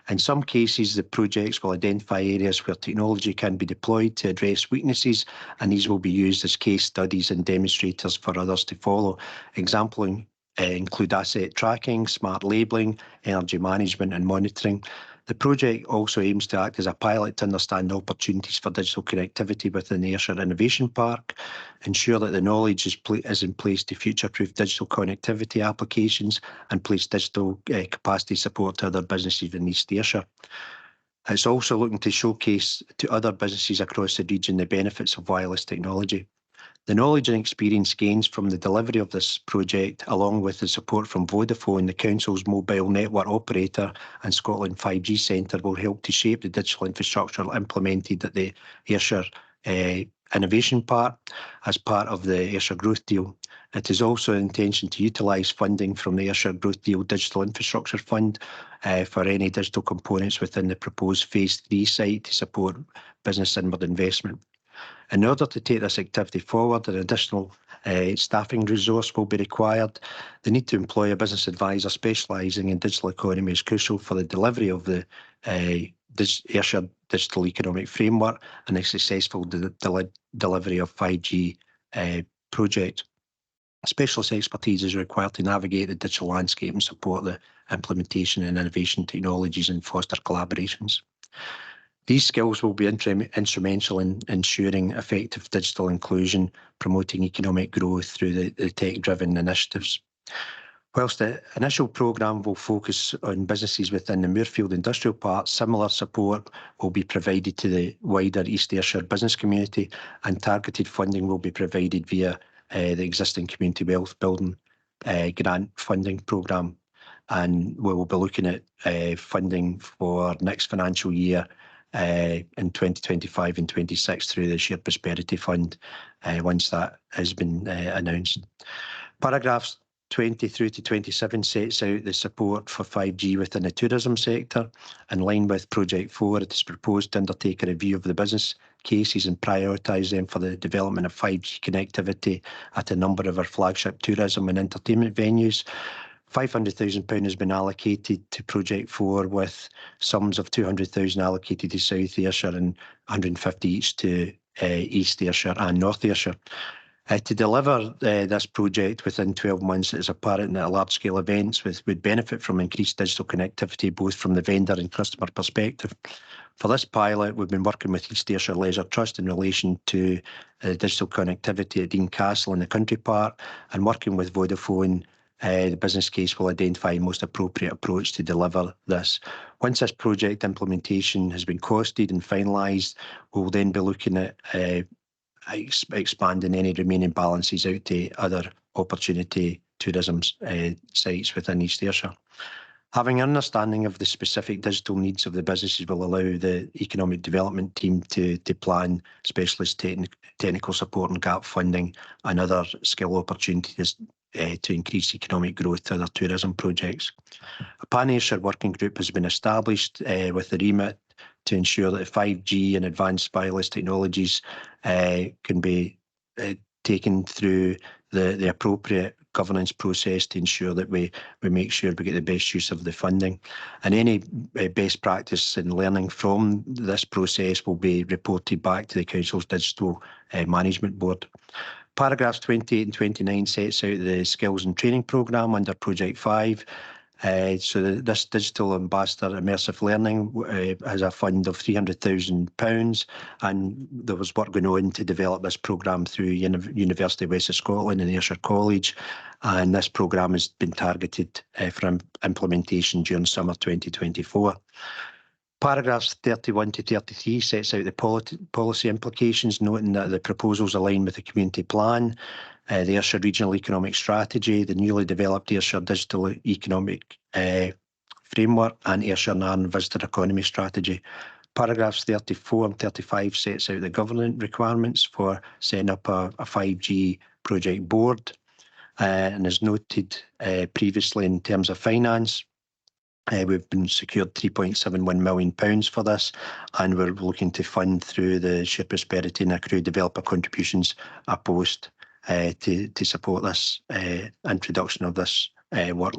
In some cases, the projects will identify areas where technology can be deployed to address weaknesses, and these will be used as case studies and demonstrators for others to follow. Examples include asset tracking, smart labelling, energy management and monitoring. The project also aims to act as a pilot to understand opportunities for digital connectivity within the Ayrshire Innovation Park, ensure that the knowledge is in place to future-proof digital connectivity applications, and place digital capacity support to other businesses in East Ayrshire. It's also looking to showcase to other businesses across the region the benefits of wireless technology. The knowledge and experience gains from the delivery of this project, along with the support from Vodafone, the Council's mobile network operator, and Scotland 5G Centre, will help to shape the digital infrastructure implemented at the Ayrshire Innovation Park as part of the Ayrshire Growth Deal. It is also an intention to utilise funding from the Ayrshire Growth Deal Digital Infrastructure Fund for any digital components within the proposed Phase 3 site to support business inward investment. In order to take this activity forward, an additional staffing resource will be required. The need to employ a business advisor specialising in digital economy is crucial for the delivery of the Ayrshire Digital Economic Framework and the successful delivery of 5G project. Specialist expertise is required to navigate the digital landscape and support the implementation and innovation technologies and foster collaborations. These skills will be instrumental in ensuring effective digital inclusion, promoting economic growth through the tech-driven initiatives. Whilst the initial programme will focus on businesses within the Muirfield Industrial Park, similar support will be provided to the wider East Ayrshire business community, and targeted funding will be provided via the existing Community Wealth Building grant funding programme. And we will be looking at funding for next financial year in 2025 and 26 through the Shared Prosperity Fund once that has been announced. Paragraphs 20 through to 27 sets out the support for 5G within the tourism sector. In line with Project 4, it is proposed to undertake a review of the business cases and prioritise them for the development of 5G connectivity at a number of our flagship tourism and entertainment venues. £500,000 has been allocated to Project 4, with sums of £200,000 allocated to South Ayrshire and 150 each to East Ayrshire and North Ayrshire. To deliver this project within 12 months, it is apparent that large-scale events would benefit from increased digital connectivity, both from the vendor and customer perspective. For this pilot, we've been working with East Ayrshire Leisure Trust in relation to digital connectivity at Dean Castle in the Country Park, and working with Vodafone, the business case will identify the most appropriate approach to deliver this. Once this project implementation has been costed and finalised, we will then be looking at expanding any remaining balances out to other opportunity tourism sites within East Ayrshire. Having an understanding of the specific digital needs of the businesses will allow the economic development team to plan specialist technical support and gap funding and other skill opportunities to increase economic growth to other tourism projects. A Pan-Ayrshire working group has been established with the remit to ensure that 5G and advanced wireless technologies can be taken through the appropriate governance process to ensure that we make sure we get the best use of the funding. And any best practice and learning from this process will be reported back to the Council's Digital Management Board. Paragraphs 28 and 29 sets out the skills and training programme under Project 5. So this Digital Ambassador Immersive Learning has a fund of £300,000, and there was work going on to develop this programme through University of West of Scotland and Ayrshire College, and this programme has been targeted for implementation during summer 2024. Paragraphs 31 to 33 sets out the policy implications, noting that the proposals align with the community plan, the Ayrshire Regional Economic Strategy, the newly developed Ayrshire Digital Economic Framework, and Ayrshire Nairn Visitor Economy Strategy. Paragraphs 34 and 35 sets out the governance requirements for setting up a 5G project board, and as noted previously in terms of finance, we've been secured £3.71 million for this, and we're looking to fund through the Shared Prosperity and accrued developer contributions a post to support this introduction of this work.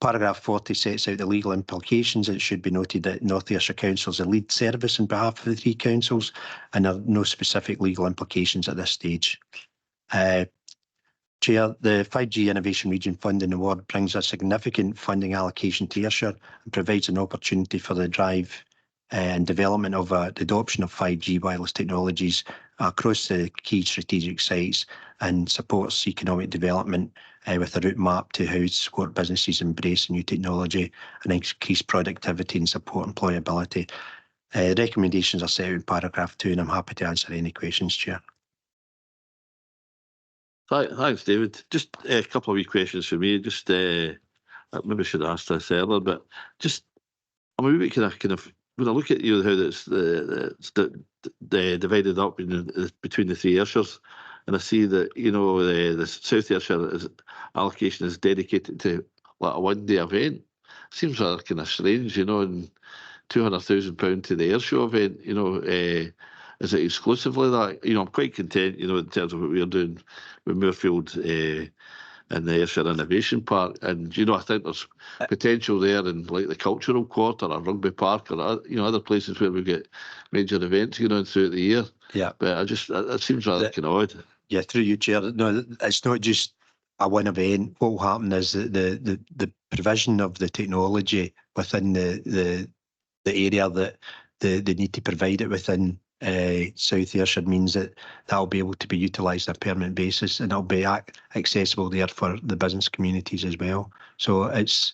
Paragraph 40 sets out the legal implications. It should be noted that North Ayrshire Council is a lead service on behalf of the three councils, and there are no specific legal implications at this stage. Chair, the 5G Innovation Region Funding Award brings a significant funding allocation to Ayrshire and provides an opportunity for the drive and development of the adoption of 5G wireless technologies across the key strategic sites, and supports economic development with a route map to how to support businesses embrace new technology and increase productivity and support employability. The recommendations are set out in paragraph 2, and I'm happy to answer any questions, Chair. Thanks, David. Just a couple of wee questions for me. Just maybe I should have asked this earlier, but just I'm a wee bit kind of when I look at how it's the divided up between the three Ayrshires, and I see that the South Ayrshire allocation is dedicated to like a one-day event. Seems rather kind of strange, and £200,000 to the Ayrshire event. Is it exclusively that? I'm quite content, in terms of what we're doing with Moorfield and the Ayrshire Innovation Park. And, I think there's potential there in like the cultural quarter or Rugby Park or, other places where we get major events going on throughout the year. Yeah. But it seems rather kind of odd. Yeah, through you, Chair. No, it's not just a one event. What will happen is that the provision of the technology within the area that they need to provide it within South Ayrshire means that will be able to be utilised on a permanent basis, and it'll be accessible there for the business communities as well. So it's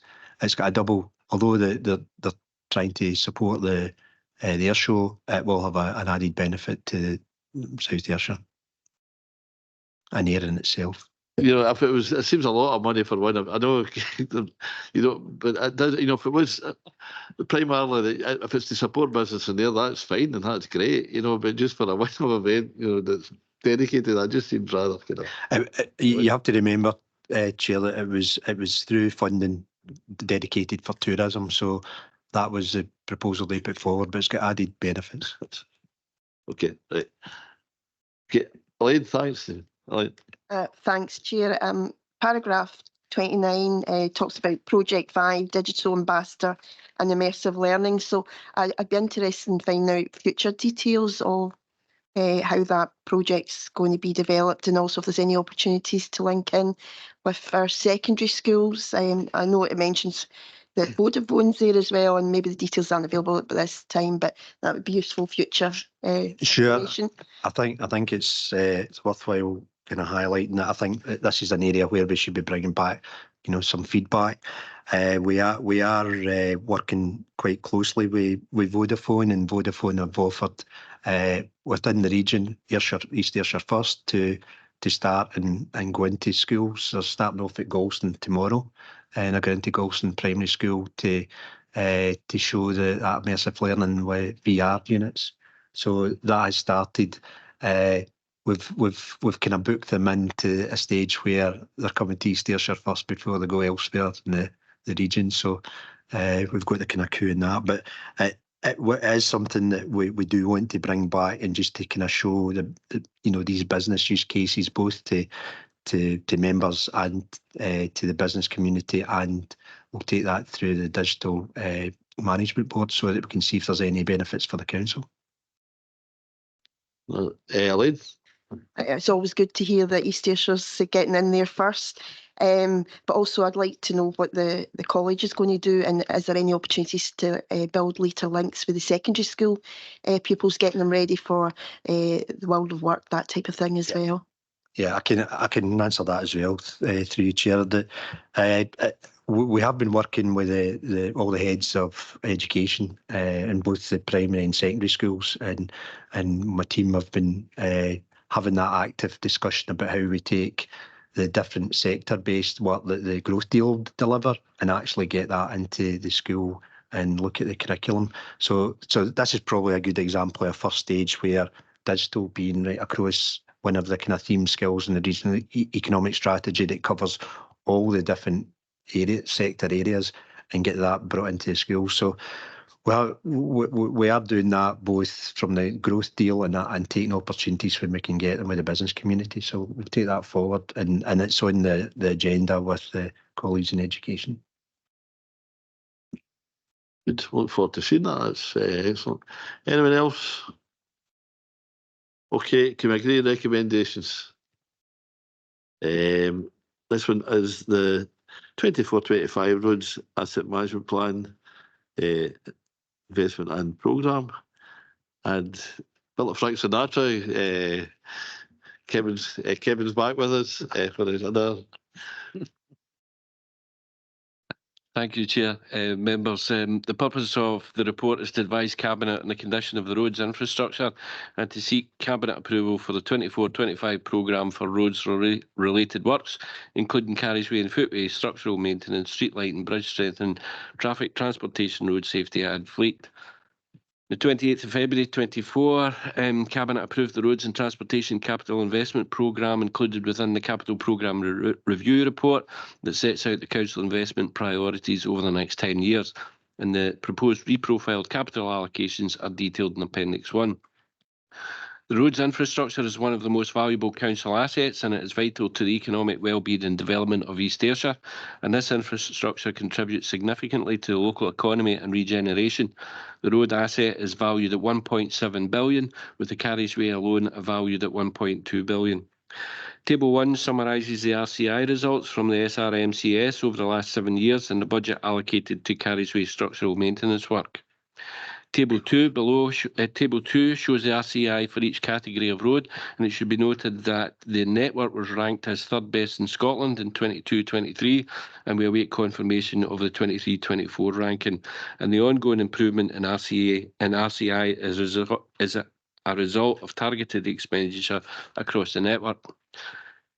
got a double. Although they're trying to support the Ayrshire, it will have an added benefit to South Ayrshire and Ayr in itself. If it seems a lot of money for one. I know, but it does. If it was primarily, if it's to support business in there, that's fine and that's great. But just for a one-off event, that's dedicated, that just seems rather You have to remember, Chair, that it was through funding dedicated for tourism, so that was the proposal they put forward, but it's got added benefits. Okay, right. Okay, Elaine, thanks. Elaine. Thanks, Chair. Paragraph 29 talks about Project 5, Digital Ambassador and Immersive Learning. So I'd be interested in finding out future details of how that project's going to be developed, and also if there's any opportunities to link in with our secondary schools. I know it mentions that Vodafone's there as well, and maybe the details aren't available at this time, but that would be useful future information. I think it's worthwhile kind of highlighting that. I think that this is an area where we should be bringing back, some feedback. We are working quite closely with Vodafone, and Vodafone have offered within the region, East Ayrshire First, to start and go into schools. They're starting off at Galston tomorrow, and they're going to Galston Primary School to show that immersive learning with VR units. So that has started. We've kind of booked them into a stage where they're coming to East Ayrshire first before they go elsewhere in the region. So we've got the kind of coup in that. But it is something that we do want to bring back, and just to kind of show these business use cases both to members and to the business community, and we'll take that through the digital management board so that we can see if there's any benefits for the council. Elaine? It's always good to hear that East Ayrshire's getting in there first. But also I'd like to know what the college is going to do, and is there any opportunities to build later links with the secondary school pupils, getting them ready for the world of work, that type of thing as well? Yeah, I can answer that as well through you, Chair. We have been working with all the heads of education in both the primary and secondary schools, and my team have been having that active discussion about how we take the different sector-based work that the growth deal deliver and actually get that into the school and look at the curriculum. So this is probably a good example of a first stage where digital being right across one of the kind of theme skills in the regional economic strategy that covers all the different sector areas, and get that brought into the school. So Well, we are doing that both from the growth deal and taking opportunities when we can get them with the business community. So we'll take that forward, and it's on the agenda with the colleagues in education. Good. Look forward to seeing that. That's excellent. Anyone else? Okay, can we agree recommendations? This one is the 24-25 Roads Asset Management Plan Investment and Programme. And Philip Frank Sinatra, Kevin's back with us for another. Thank you, Chair. Members, the purpose of the report is to advise Cabinet on the condition of the roads infrastructure and to seek Cabinet approval for the 24-25 programme for roads related works, including carriageway and footway, structural maintenance, street lighting, bridge strengthening, traffic, transportation, road safety and fleet. The 28th of February 24, Cabinet approved the Roads and Transportation Capital Investment Programme included within the Capital Programme Review Report that sets out the Council investment priorities over the next 10 years. And the proposed reprofiled capital allocations are detailed in Appendix 1. The roads infrastructure is one of the most valuable council assets, and it is vital to the economic well-being and development of East Ayrshire. And this infrastructure contributes significantly to the local economy and regeneration. The road asset is valued at 1.7 billion, with the carriageway alone valued at 1.2 billion. Table 1 summarises the RCI results from the SRMCS over the last 7 years and the budget allocated to carriageway structural maintenance work. Table 2 Table 2 shows the RCI for each category of road, and it should be noted that the network was ranked as third best in Scotland in 22-23, and we await confirmation of the 23-24 ranking. And the ongoing improvement in RCI is a result of targeted expenditure across the network.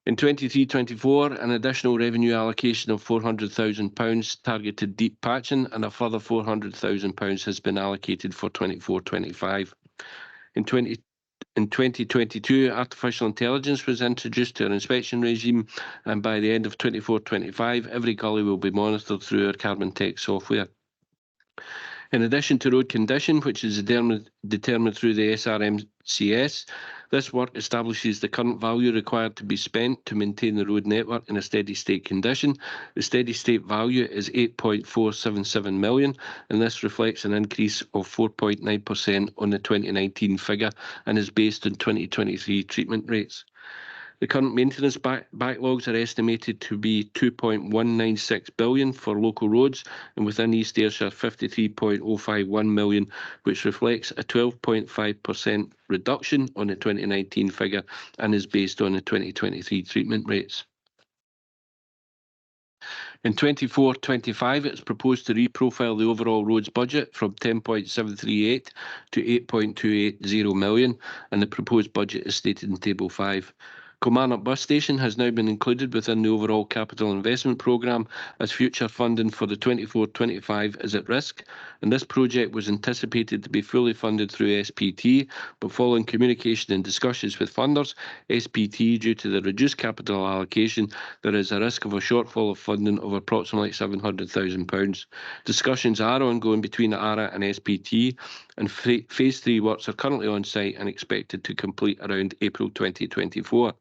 In 23-24, an additional revenue allocation of £400,000 targeted deep patching, and a further £400,000 has been allocated for 24-25. In 2022, artificial intelligence was introduced to our inspection regime, and by the end of 24-25, every gully will be monitored through our Carbon Tech software. In addition to road condition, which is determined through the SRMCS, this work establishes the current value required to be spent to maintain the road network in a steady state condition. The steady state value is 8.477 million, and this reflects an increase of 4.9% on the 2019 figure and is based on 2023 treatment rates. The current maintenance backlogs are estimated to be 2.196 billion for local roads, and within East Ayrshire 53.051 million, which reflects a 12.5% reduction on the 2019 figure and is based on the 2023 treatment rates. In 24-25, it's proposed to reprofile the overall roads budget from 10.738 to 8.280 million, and the proposed budget is stated in Table 5. Kilmarnock Bus Station has now been included within the overall capital investment programme as future funding for the 24-25 is at risk, and this project was anticipated to be fully funded through SPT, but following communication and discussions with funders, SPT, due to the reduced capital allocation, there is a risk of a shortfall of funding of approximately £700,000. Discussions are ongoing between ARA and SPT, and Phase 3 works are currently on site and expected to complete around April 2024.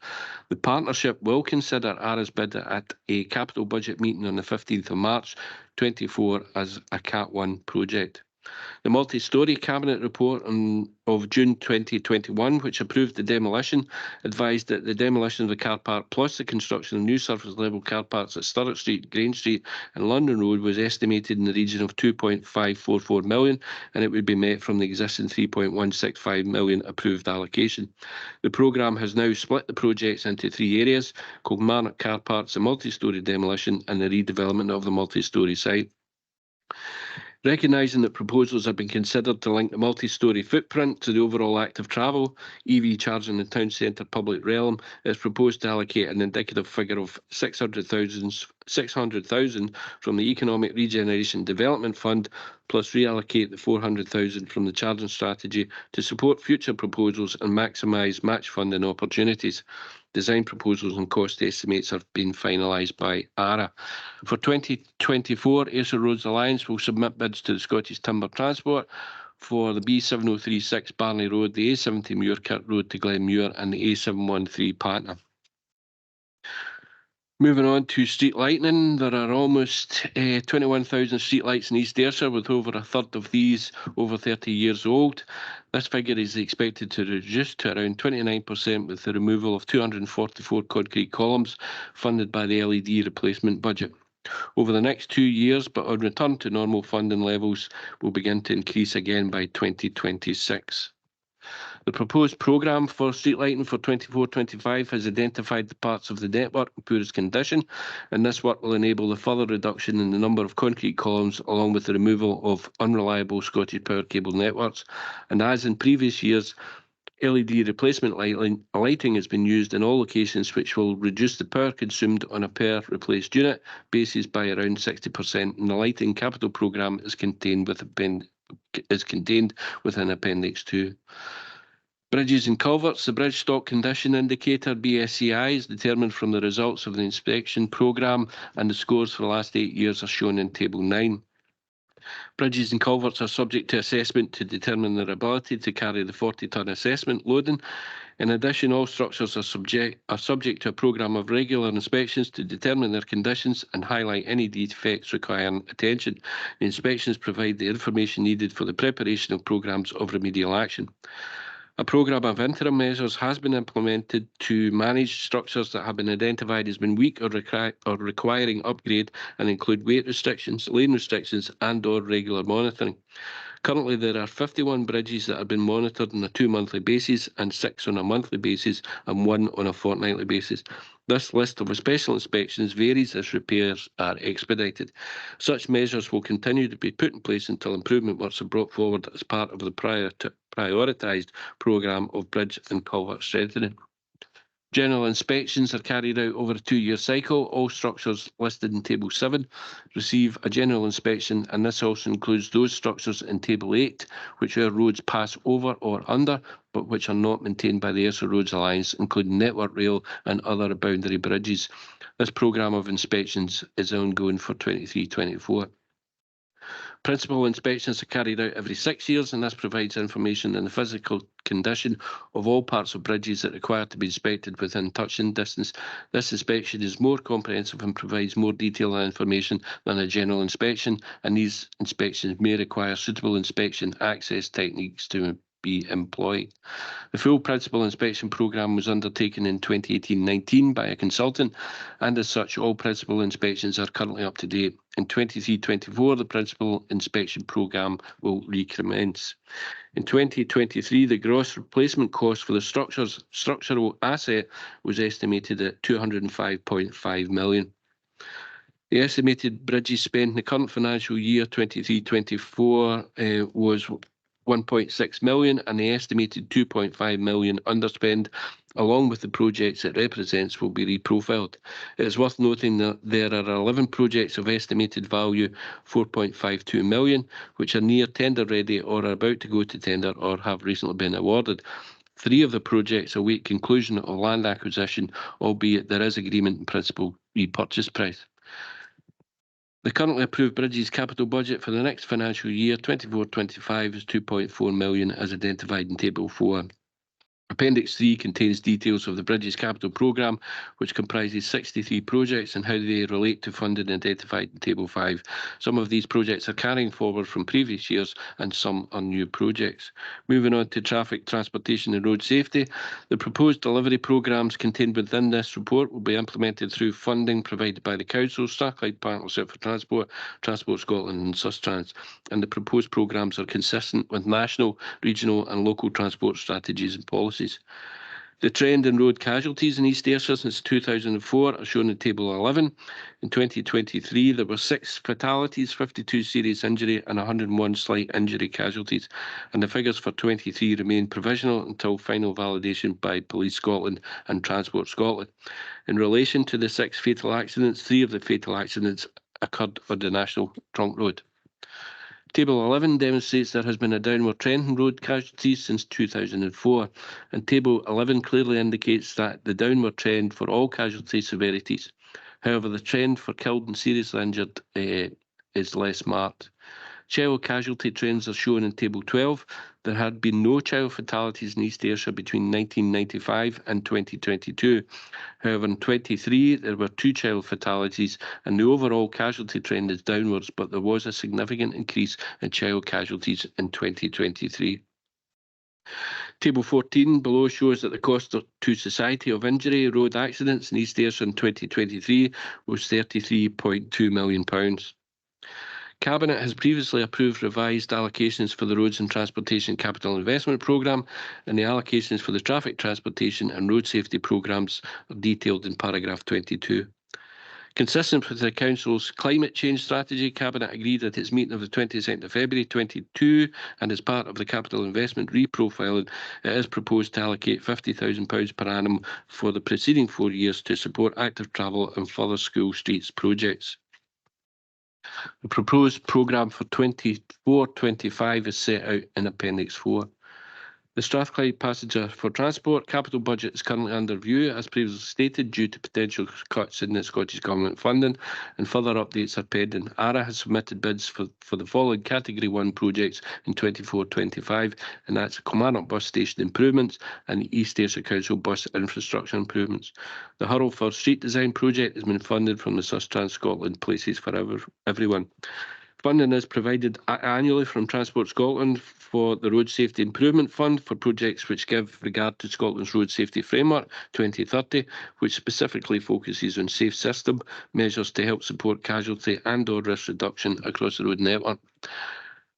The partnership will consider ARA's bid at a capital budget meeting on the 15th of March 24 as a Cat 1 project. The multi-storey Cabinet report of June 2021, which approved the demolition, advised that the demolition of the car park plus the construction of new surface level car parks at Sturrock Street, Grange Street and London Road was estimated in the region of 2.544 million, and it would be met from the existing 3.165 million approved allocation. The programme has now split the projects into 3 areas: Kilmarnock car parks, a multi-storey demolition and the redevelopment of the multi-storey site. Recognising that proposals have been considered to link the multi-storey footprint to the overall active travel, EV charging in the town centre public realm, it's proposed to allocate an indicative figure of 600,000 from the Economic Regeneration Development Fund, plus reallocate the 400,000 from the charging strategy to support future proposals and maximise match funding opportunities. Design proposals and cost estimates have been finalised by ARA. For 2024, Ayrshire Roads Alliance will submit bids to the Scottish Timber Transport for the B7036 Barney Road, the A70 Muirkirk Road to Glenmuir and the A713 Patna. Moving on to street lighting, there are almost 21,000 street lights in East Ayrshire, with over a third of these over 30 years old. This figure is expected to reduce to around 29% with the removal of 244 concrete columns funded by the LED replacement budget. Over the next 2 years, but on return to normal funding levels, will begin to increase again by 2026. The proposed programme for street lighting for 24-25 has identified the parts of the network in poorest condition, and this work will enable the further reduction in the number of concrete columns along with the removal of unreliable Scottish Power cable networks. And as in previous years, LED replacement lighting has been used in all locations, which will reduce the power consumed on a per replaced unit basis by around 60%, and the lighting capital programme is contained within Appendix 2. Bridges and culverts. The Bridge Stock Condition Indicator, BSCI, is determined from the results of the inspection programme, and the scores for the last 8 years are shown in Table 9. Bridges and culverts are subject to assessment to determine their ability to carry the 40-tonne assessment loading. In addition, all structures are subject to a programme of regular inspections to determine their conditions and highlight any defects requiring attention. The inspections provide the information needed for the preparation of programmes of remedial action. A programme of interim measures has been implemented to manage structures that have been identified as being weak or requiring upgrade, and include weight restrictions, lane restrictions and/or regular monitoring. Currently, there are 51 bridges that have been monitored on a 2-monthly basis, and 6 on a monthly basis, and 1 on a fortnightly basis. This list of special inspections varies as repairs are expedited. Such measures will continue to be put in place until improvement works are brought forward as part of the prioritised programme of bridge and culvert strengthening. General inspections are carried out over a 2-year cycle. All structures listed in Table 7 receive a general inspection, and this also includes those structures in Table 8 which our roads pass over or under, but which are not maintained by the Ayrshire Roads Alliance, including Network Rail and other boundary bridges. This programme of inspections is ongoing for 23-24. Principal inspections are carried out every 6 years, and this provides information on the physical condition of all parts of bridges that require to be inspected within touching distance. This inspection is more comprehensive and provides more detailed information than a general inspection, and these inspections may require suitable inspection access techniques to be employed. The full principal inspection programme was undertaken in 2018-19 by a consultant, and as such, all principal inspections are currently up to date. In 23-24, the principal inspection programme will recommence. In 2023, the gross replacement cost for the structural asset was estimated at £205.5 million. The estimated bridges spent in the current financial year 23-24 was 1.6 million, and the estimated 2.5 million underspend, along with the projects it represents, will be reprofiled. It is worth noting that there are 11 projects of estimated value 4.52 million, which are near tender ready or are about to go to tender or have recently been awarded. 3 of the projects await conclusion of land acquisition, albeit there is agreement in principle repurchase price. The currently approved Bridges capital budget for the next financial year 24-25 is 2.4 million as identified in Table 4. Appendix 3 contains details of the Bridges capital programme, which comprises 63 projects and how they relate to funding identified in Table 5. Some of these projects are carrying forward from previous years, and some are new projects. Moving on to traffic, transportation and road safety, the proposed delivery programmes contained within this report will be implemented through funding provided by the Council, Strathclyde Partnership for Transport, Transport Scotland and Sustrans, and the proposed programmes are consistent with national, regional and local transport strategies and policies. The trend in road casualties in East Ayrshire since 2004 are shown in Table 11. In 2023, there were 6 fatalities, 52 serious injury and 101 slight injury casualties, and the figures for 23 remain provisional until final validation by Police Scotland and Transport Scotland. In relation to the 6 fatal accidents, 3 of the fatal accidents occurred on the National Trunk Road. Table 11 demonstrates there has been a downward trend in road casualties since 2004, and Table 11 clearly indicates that the downward trend for all casualty severities. However, the trend for killed and seriously injured is less marked. Child casualty trends are shown in Table 12. There had been no child fatalities in East Ayrshire between 1995 and 2022. However, in 23, there were 2 child fatalities, and the overall casualty trend is downwards, but there was a significant increase in child casualties in 2023. Table 14 below shows that the cost to society of injury road accidents in East Ayrshire in 2023 was £33.2 million. Cabinet has previously approved revised allocations for the Roads and Transportation Capital Investment Programme, and the allocations for the Traffic Transportation and Road Safety Programmes are detailed in paragraph 22. Consistent with the Council's climate change strategy, Cabinet agreed at its meeting of the 22nd of February 2022, and as part of the capital investment reprofiling, it is proposed to allocate £50,000 per annum for the preceding 4 years to support active travel and further school streets projects. The proposed programme for 24-25 is set out in Appendix 4. The Strathclyde Passenger for Transport capital budget is currently under review, as previously stated, due to potential cuts in the Scottish Government funding, and further updates are pending. ARA has submitted bids for the following Category 1 projects in 24-25, and that's Kilmarnock Bus Station improvements and the East Ayrshire Council bus infrastructure improvements. The Hurlford Street Design project has been funded from the Sustrans Scotland Places for Everyone. Funding is provided annually from Transport Scotland for the Road Safety Improvement Fund for projects which give regard to Scotland's Road Safety Framework 2030, which specifically focuses on safe system measures to help support casualty and/or risk reduction across the road network.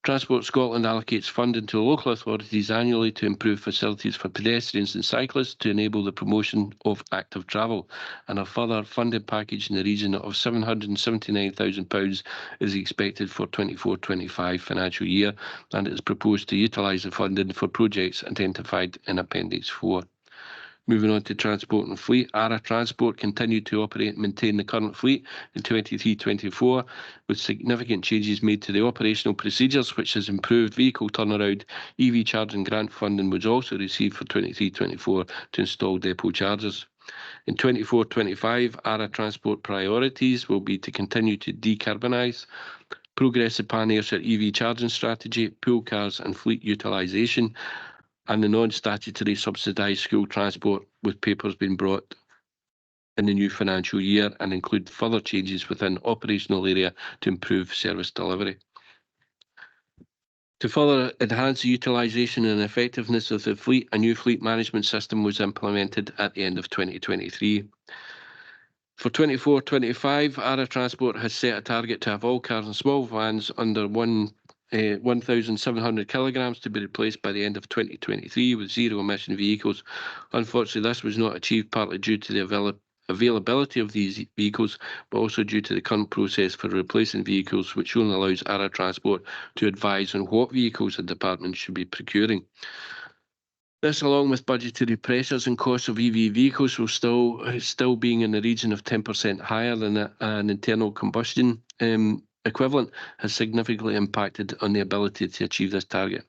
Transport Scotland allocates funding to local authorities annually to improve facilities for pedestrians and cyclists to enable the promotion of active travel, and a further funding package in the region of £779,000 is expected for 24-25 financial year, and it is proposed to utilise the funding for projects identified in Appendix 4. Moving on to Transport and Fleet, ARA Transport continued to operate and maintain the current fleet in 23-24, with significant changes made to the operational procedures, which has improved vehicle turnaround. EV charging grant funding was also received for 23-24 to install depot chargers. In 24-25, ARA Transport priorities will be to continue to decarbonise, progress the Pan-Ayrshire EV charging strategy, pool cars and fleet utilisation, and the non-statutory subsidised school transport, with papers being brought in the new financial year, and include further changes within operational area to improve service delivery. To further enhance the utilisation and effectiveness of the fleet, a new fleet management system was implemented at the end of 2023. For 24-25, ARA Transport has set a target to have all cars and small vans under 1,700 kilograms to be replaced by the end of 2023 with zero-emission vehicles. Unfortunately, this was not achieved partly due to the availability of these vehicles, but also due to the current process for replacing vehicles, which only allows ARA Transport to advise on what vehicles the department should be procuring. This, along with budgetary pressures and costs of EV vehicles, will still being in the region of 10% higher than an internal combustion equivalent, has significantly impacted on the ability to achieve this target.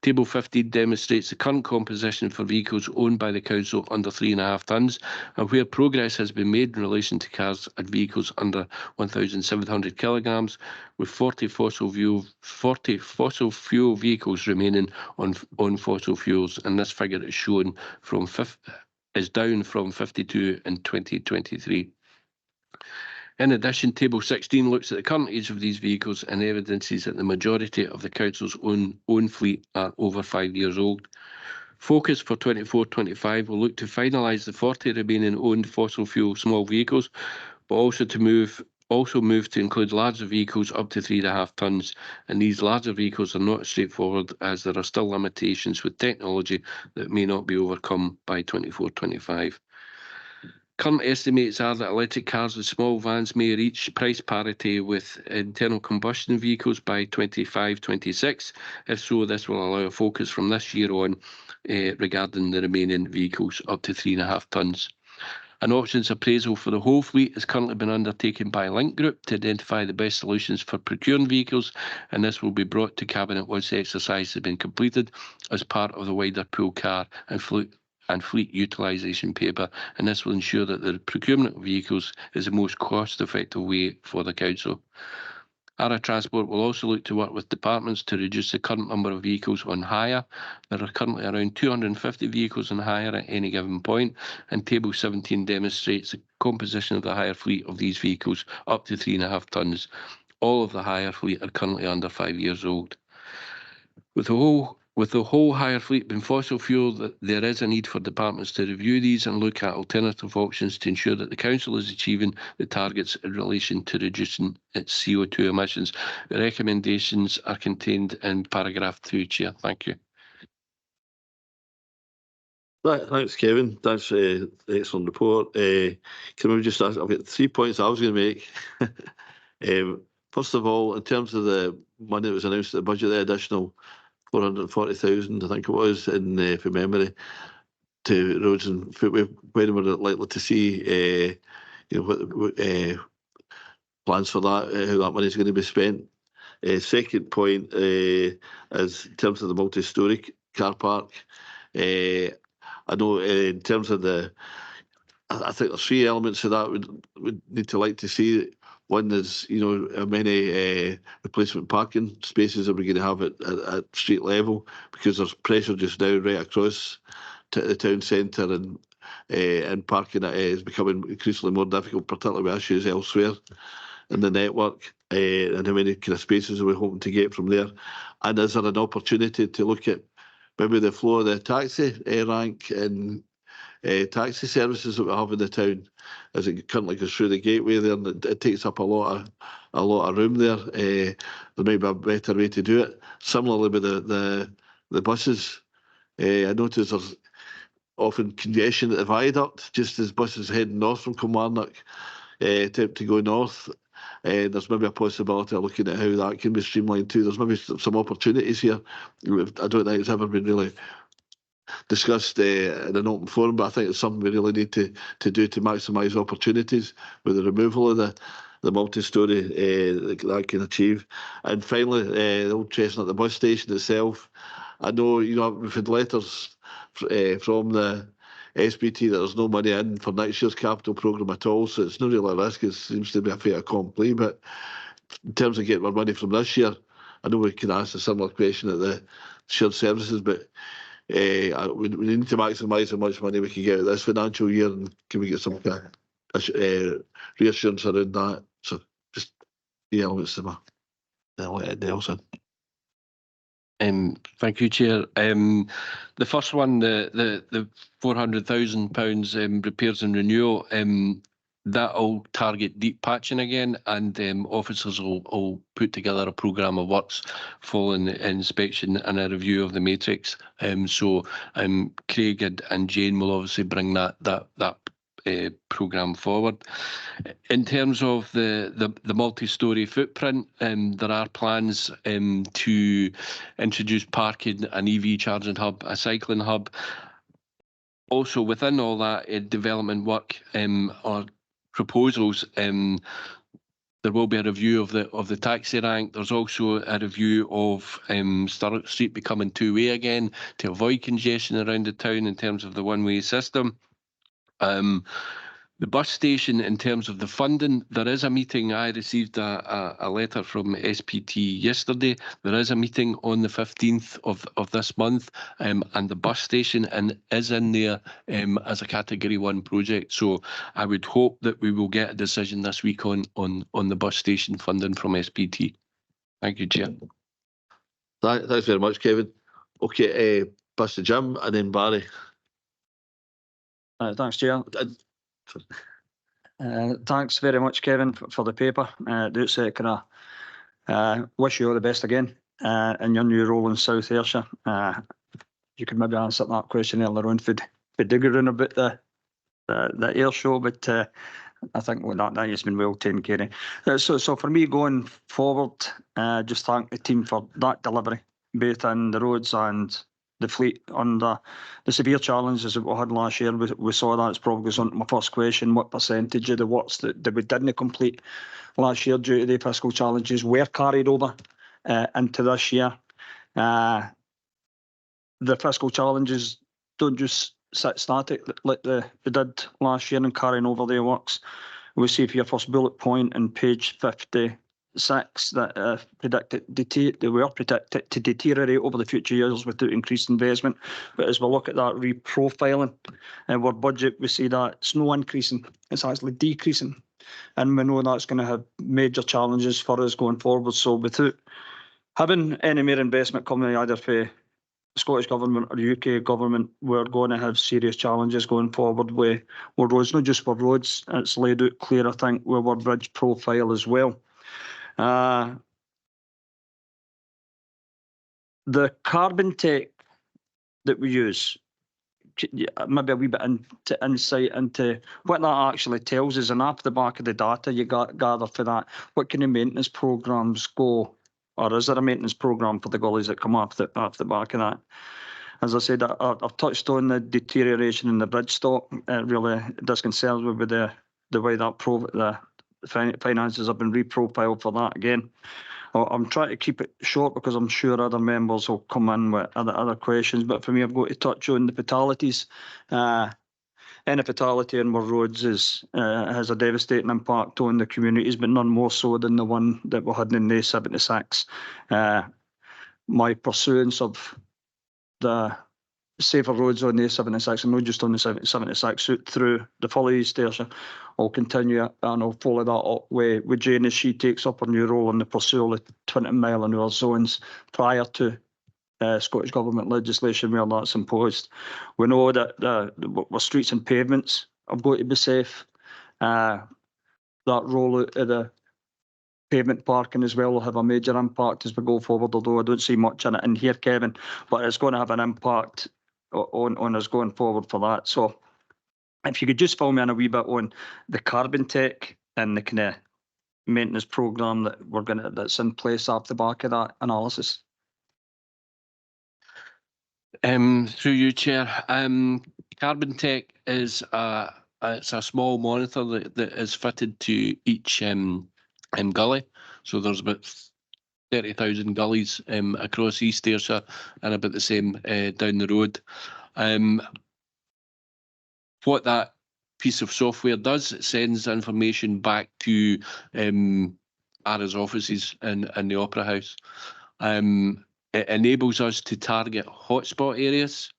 Table 15 demonstrates the current composition for vehicles owned by the Council under 3.5 tonnes, and where progress has been made in relation to cars and vehicles under 1,700 kilograms, with 40 fossil fuel vehicles remaining on fossil fuels, and this figure is shown is down from 52 in 2023. In addition, Table 16 looks at the current age of these vehicles and evidences that the majority of the Council's own fleet are over 5 years old. Focus for 24-25 will look to finalise the 40 remaining owned fossil fuel small vehicles, but also move to include larger vehicles up to 3.5 tonnes, and these larger vehicles are not straightforward, as there are still limitations with technology that may not be overcome by 24-25. Current estimates are that electric cars and small vans may reach price parity with internal combustion vehicles by 25-26. If so, this will allow a focus from this year on regarding the remaining vehicles up to 3.5 tonnes. An options appraisal for the whole fleet is currently being undertaken by Link Group to identify the best solutions for procuring vehicles, and this will be brought to Cabinet once the exercise has been completed as part of the wider pool car and fleet utilisation paper, and this will ensure that the procurement of vehicles is the most cost-effective way for the Council. Ayrshire Transport will also look to work with departments to reduce the current number of vehicles on hire. There are currently around 250 vehicles on hire at any given point, and Table 17 demonstrates the composition of the hire fleet of these vehicles up to 3.5 tonnes. All of the hire fleet are currently under 5 years old. With the whole hire fleet being fossil fuel, there is a need for departments to review these and look at alternative options to ensure that the Council is achieving the targets in relation to reducing its CO2 emissions. The recommendations are contained in paragraph 2, Chair. Thank you. Thanks, Kevin. That's an excellent report. Can we just ask, I've got 3 points I was going to make. First of all, in terms of the money that was announced at the budget, the additional 440,000, I think it was, from memory, to roads and footway, when we're likely to see what plans for that, how that money is going to be spent. Second point is in terms of the multi-storey car park. I know in terms of I think there's 3 elements of that we'd need to like to see. One is, how many replacement parking spaces are we going to have at street level, because there's pressure just now right across to the town centre, and parking is becoming increasingly more difficult, particularly with issues elsewhere in the network, and how many kind of spaces are we hoping to get from there. And is there an opportunity to look at maybe the floor of the taxi rank and taxi services that we have in the town, as it currently goes through the gateway there, and it takes up a lot of room there. There may be a better way to do it. Similarly with the buses, I notice there's often congestion at the viaduct just as buses heading north from Kilmarnock attempt to go north. There's maybe a possibility of looking at how that can be streamlined too. There's maybe some opportunities here. I don't think it's ever been really discussed in an open forum, but I think it's something we really need to do to maximise opportunities with the removal of the multi-storey that can achieve. And finally, the old Chestnut, the bus station itself. I know, we've had letters from the SBT that there's no money in for next year's capital programme at all, so it's not really a risk. It seems to be a fait accompli, but in terms of getting our money from this year, I know we can ask a similar question at the shared services, but we need to maximise how much money we can get out this financial year, and can we get some kind of reassurance around that? So just the elements to Nelson. Thank you, Chair. The first one, the £400,000 repairs and renewal, that'll target deep patching again, and officers will put together a programme of works following the inspection and a review of the matrix. So Craig and Jane will obviously bring that programme forward. In terms of the multi-storey footprint, there are plans to introduce parking, an EV charging hub, a cycling hub. Also within all that development work or proposals, there will be a review of the taxi rank. There's also a review of Stirling Street becoming two-way again to avoid congestion around the town in terms of the one-way system. The bus station, in terms of the funding, there is a meeting. I received a letter from SPT yesterday. There is a meeting on the 15th of this month, and the bus station is in there as a Category 1 project. So I would hope that we will get a decision this week on the bus station funding from SPT. Thank you, Chair. Thanks very much, Kevin. Okay, pass to Jim and then Barry. Thanks, Chair. Thanks very much, Kevin, for the paper. Can I wish you all the best again in your new role in South Ayrshire. You could maybe answer that question earlier on for diggering about the air show, but I think that has been well taken care of. So for me going forward, just thank the team for that delivery, both in the roads and the fleet under the severe challenges that we had last year. We saw that. It's probably goes on to my first question. What percentage of the works that we didn't complete last year due to the fiscal challenges were carried over into this year? The fiscal challenges don't just sit static like they did last year and carrying over their works. We see for your first bullet point in page 56 that they were predicted to deteriorate over the future years without increased investment. But as we look at that reprofiling in our budget, we see that it's no increasing, it's actually decreasing. And we know that's going to have major challenges for us going forward. So without having any more investment coming either for Scottish Government or UK Government, we're going to have serious challenges going forward with roads, not just for roads, it's laid out clear, I think, with our bridge profile as well. The carbon tech that we use, maybe a wee bit into insight into what that actually tells us, and off the back of the data you gather for that, what kind of maintenance programmes go, or is there a maintenance programme for the gullies that come off the back of that? As I said, I've touched on the deterioration in the bridge stock. It really disconcerts me with the way that the finances have been reprofiled for that again. I'm trying to keep it short because I'm sure other members will come in with other questions. But for me, I've got to touch on the fatalities. Any fatality on our roads has a devastating impact on the communities, but none more so than the one that we had in the 76. My pursuance of the safer roads on the A76 and not just on the 76 through the full East Ayrshire, I'll continue and I'll follow that up with Jane as she takes up her new role in the pursuit of 20 mile an hour zones prior to Scottish Government legislation where that's imposed. We know that our streets and pavements have got to be safe. That rollout of the pavement parking as well will have a major impact as we go forward, although I don't see much in it in here, Kevin, but it's going to have an impact on us going forward for that. So if you could just fill me in a wee bit on the carbon tech and the kind of maintenance programme that's in place off the back of that analysis. Through you, Chair. Carbon tech is it's a small monitor that is fitted to each gully. So there's about 30,000 gullies across East Ayrshire and about the same down the road. What that piece of software does, it sends information back to ARA's offices in the Opera House. It enables us to target hotspot areas.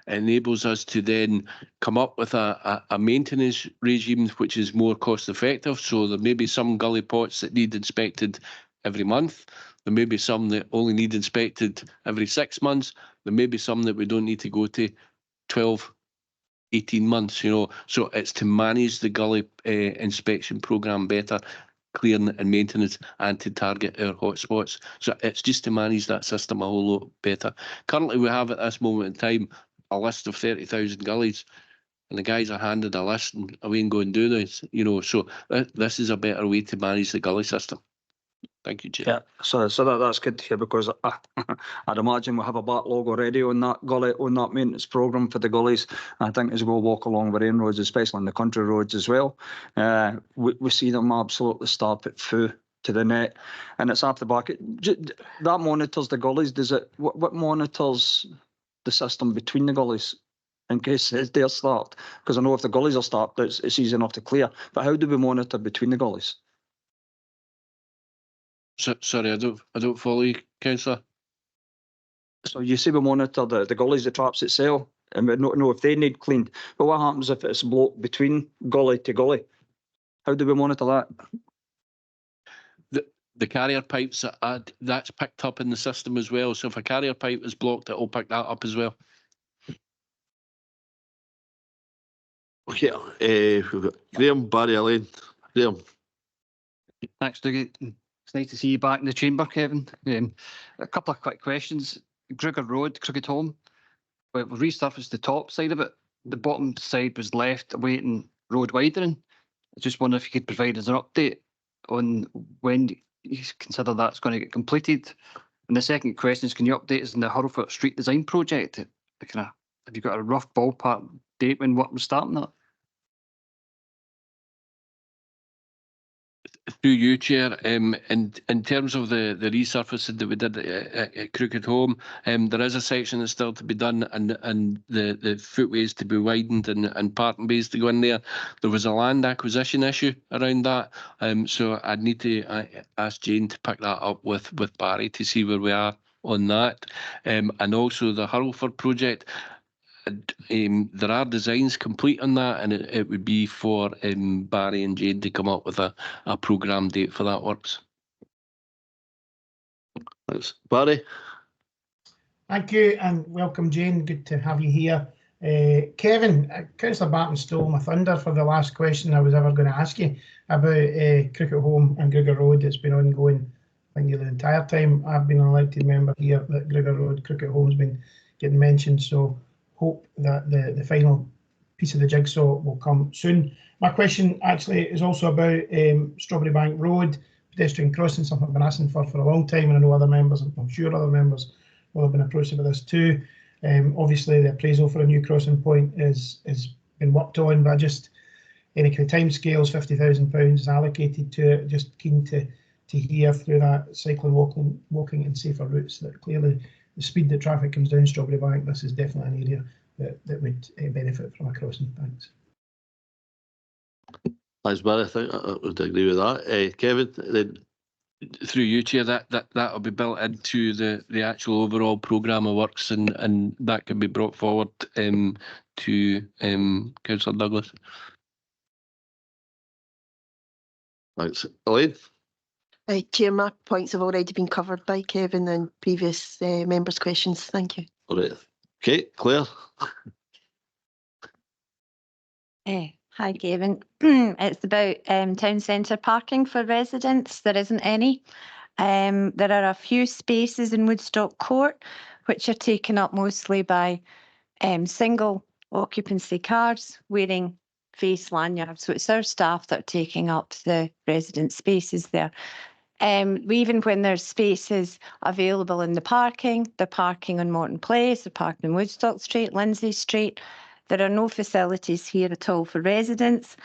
It enables us to then come up with a maintenance regime which is more cost effective. So there may be some gully pots that need inspected every month. There may be some that only need inspected every 6 months. There may be some that we don't need to go to 12, 18 months, So it's to manage the gully inspection programme better, clearing and maintenance, and to target our hotspots. So it's just to manage that system a whole lot better. Currently, we have at this moment in time a list of 30,000 gullies, and the guys are handed a list and away and go and do this, So this is a better way to manage the gully system. Thank you, Chair. Yeah, so that's good to hear, because I'd imagine we'll have a backlog already on that maintenance programme for the gullies. I think as we'll walk along the main roads, especially on the country roads as well, we see them absolutely start at full to the net, and it's after the back. That monitors the gullies. What monitors the system between the gullies in case they're stopped? Because I know if the gullies are stopped, it's easy enough to clear. But how do we monitor between the gullies? Sorry, I don't follow you, Councillor. So you say we monitor the gullies, the traps itself, and we don't know if they need cleaned. But what happens if it's blocked between gully to gully? How do we monitor that? The carrier pipes, that's picked up in the system as well. So if a carrier pipe is blocked, it'll pick that up as well. Okay, we've got Graham, Barry Lane. Graham. Thanks, Dougie. It's nice to see you back in the chamber, Kevin. A couple of quick questions. Grugger Road, Crooked Home. We've resurfaced the top side of it. The bottom side was left awaiting road widening. I just wonder if you could provide us an update on when you consider that's going to get completed, And the second question is, can you update us on the Hurlford Street Design Project? Have you got a rough ballpark date when work was starting that? Through you, Chair, in terms of the resurfacing that we did at Crooked Home, there is a section that's still to be done, and the footways to be widened and parking bays to go in there. There was a land acquisition issue around that, so I'd need to ask Jane to pick that up with Barry to see where we are on that, and also the Hurlford project. There are designs complete on that, and it would be for Barry and Jane to come up with a programme date for that works. Thanks. Barry? Thank you, and welcome, Jane. Good to have you here. Kevin, Councillor Barton stole my thunder for the last question I was ever going to ask you about Cricket Home and Grigger Road. It's been ongoing, I think, the entire time I've been an elected member here, that Grigger Road, Cricket Home's been getting mentioned, so hope that the final piece of the jigsaw will come soon. My question actually is also about Strawberry Bank Road, pedestrian crossing, something I've been asking for a long time, and I know other members, I'm sure other members will have been approached about this too. Obviously, the appraisal for a new crossing point is been worked on, but just any kind of timescales, £50,000 is allocated to it. Just keen to hear through that cycling, walking and safer routes, that clearly the speed that traffic comes down Strawberry Bank, this is definitely an area that would benefit from a crossing. Thanks. Thanks, Barry. I think I would agree with that. Kevin, then. Through you, Chair, that will be built into the actual overall programme of works, and that can be brought forward to Councillor Douglas. Thanks. Elaine? Chair, my points have already been covered by Kevin and previous members' questions. Thank you. All right. Okay, Claire? Hi, Kevin. It's about town centre parking for residents. There isn't any. There are a few spaces in Woodstock Court which are taken up mostly by single occupancy cars wearing face lanyards. So it's our staff that are taking up the resident spaces there. Even when there's spaces available in the parking, they're parking on Morton Place, they're parking on Woodstock Street, Lindsay Street. There are no facilities here at all for residents.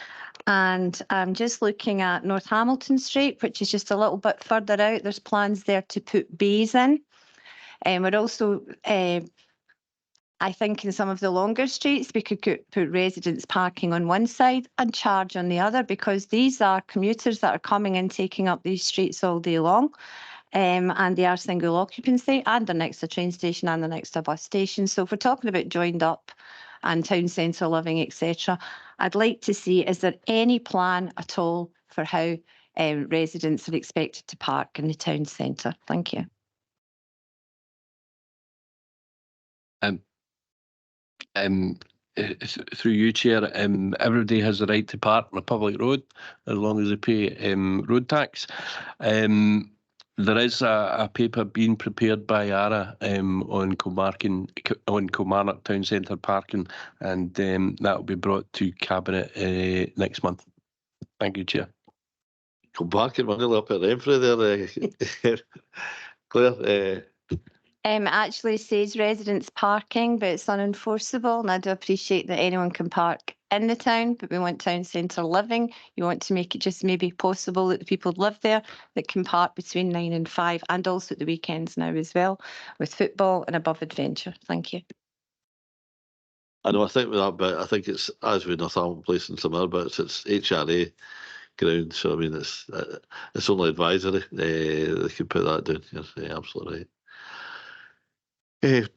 And I'm just looking at North Hamilton Street, which is just a little bit further out. There's plans there to put bays in. We're also, I think in some of the longer streets, we could put residents parking on one side and charge on the other, because these are commuters that are coming and taking up these streets all day long. And they are single occupancy, and they're next to a train station and they're next to a bus station. So if we're talking about joined up and town centre living, etc., I'd like to see, is there any plan at all for how residents are expected to park in the town centre? Thank you. Through you, Chair, everybody has the right to park on a public road as long as they pay road tax. There is a paper being prepared by ARA on Kilmarnock Town Centre parking, and that will be brought to Cabinet next month. Thank you, Chair. Kilmarnock, we're nearly up at Renfrew there. Claire? Actually says residents parking, but it's unenforceable, and I do appreciate that anyone can park in the town, but we want town centre living. You want to make it just maybe possible that the people who live there that can park between 9 and 5, and also at the weekends now as well, with football and above adventure. Thank you. I know, I think with that bit, I think it's, as with Northampton Place and some other bits, it's HRA ground, so I mean, it's only advisory. They can put that down. Yes, yeah, absolutely right.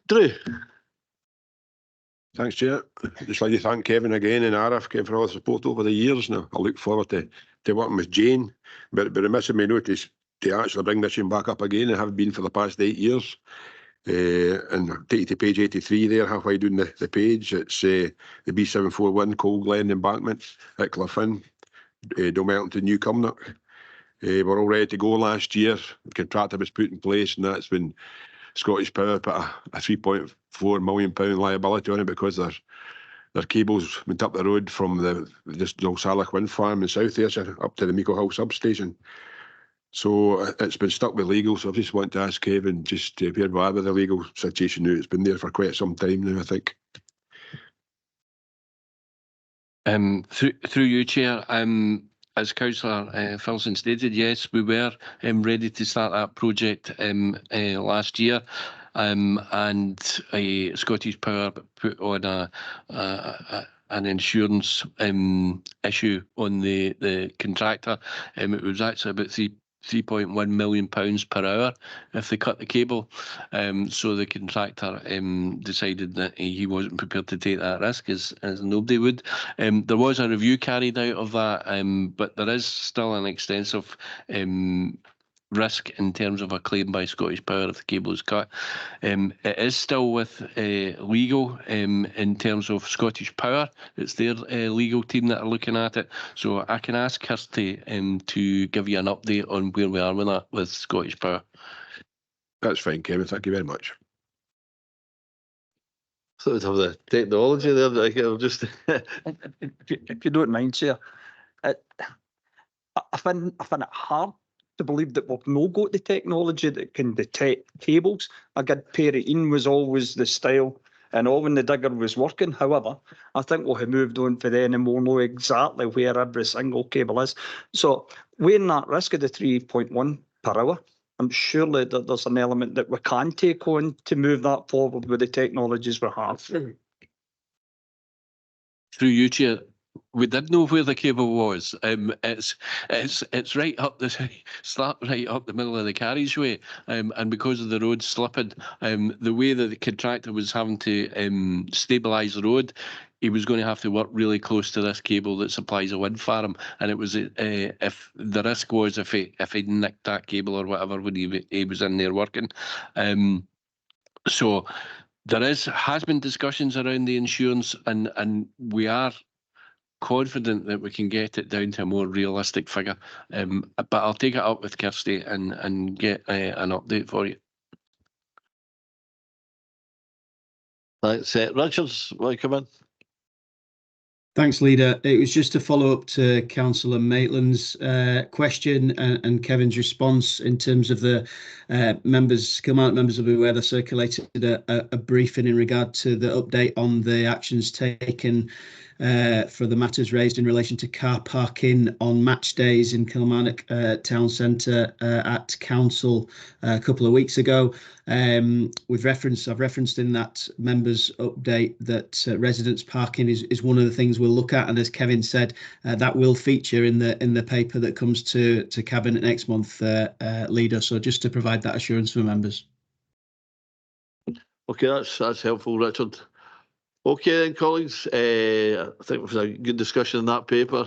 Drew? Thanks, Chair. Just like to thank Kevin again and Arif for all the support over the years. Now, I look forward to working with Jane, but remiss of me notice to actually bring this one back up again, and have been for the past 8 years. And I'll take you to page 83 there, halfway down the page. It's the B741 Coal Glen embankment at Cliffin, Domelton to New Cumnock. We're all ready to go last year. The contractor was put in place, and that's when Scottish Power put a £3.4 million liability on it, because their cables went up the road from the Salach wind farm in South Ayrshire up to the Meikle Hill substation. So it's been stuck with legal, so I just want to ask Kevin just to where we are with the legal situation now. It's been there for quite some time now, I think. Through you, Chair, as Councillor Filson stated, yes, we were ready to start that project last year, and Scottish Power put on an insurance issue on the contractor. It was actually about £3.1 million per hour if they cut the cable. So the contractor decided that he wasn't prepared to take that risk, as nobody would. There was a review carried out of that, but there is still an extensive risk in terms of a claim by Scottish Power if the cable is cut. It is still with legal in terms of Scottish Power. It's their legal team that are looking at it. So I can ask Kirsty to give you an update on where we are with that with Scottish Power. That's fine, Kevin. Thank you very much. So we'd have the technology there. Like, it'll just If you don't mind, Chair, I find it hard to believe that we've no got the technology that can detect cables. A good pair of in was always the style and all when the digger was working. However, I think we'll have moved on for then and we'll know exactly where every single cable is. So weighing that risk of the 3.1 per hour, I'm surely that there's an element that we can take on to move that forward with the technologies we have. Through you, Chair, we did know where the cable was. It's right up right up the middle of the carriageway, and because of the road slipping, the way that the contractor was having to stabilise the road, he was going to have to work really close to this cable that supplies a wind farm, and it was if the risk was if he nicked that cable or whatever when he was in there working. So there has been discussions around the insurance, and we are confident that we can get it down to a more realistic figure. But I'll take it up with Kirsty and get an update for you. Thanks. Richards, will you come in? Thanks, Leader. It was just to follow up to Councillor Maitland's question and Kevin's response in terms of the members, Kilmarnock members will be aware they circulated a briefing in regard to the update on the actions taken for the matters raised in relation to car parking on match days in Kilmarnock Town Centre at Council a couple of weeks ago. I've referenced in that members update that residents parking is one of the things we'll look at, and as Kevin said, that will feature in the paper that comes to Cabinet next month, Leader. So just to provide that assurance for members. Okay, that's helpful, Richard. Okay then, colleagues, I think it was a good discussion on that paper.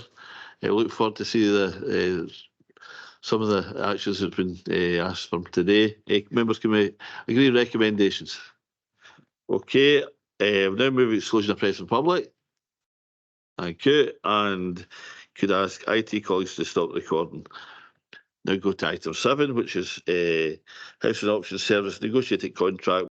I look forward to see some of the actions that have been asked for today. Members, can we agree recommendations? Okay, we now move to exclusion of press and public. Thank you, and could I ask IT colleagues to stop recording. Now go to item 7, which is House and Auction Service negotiated contract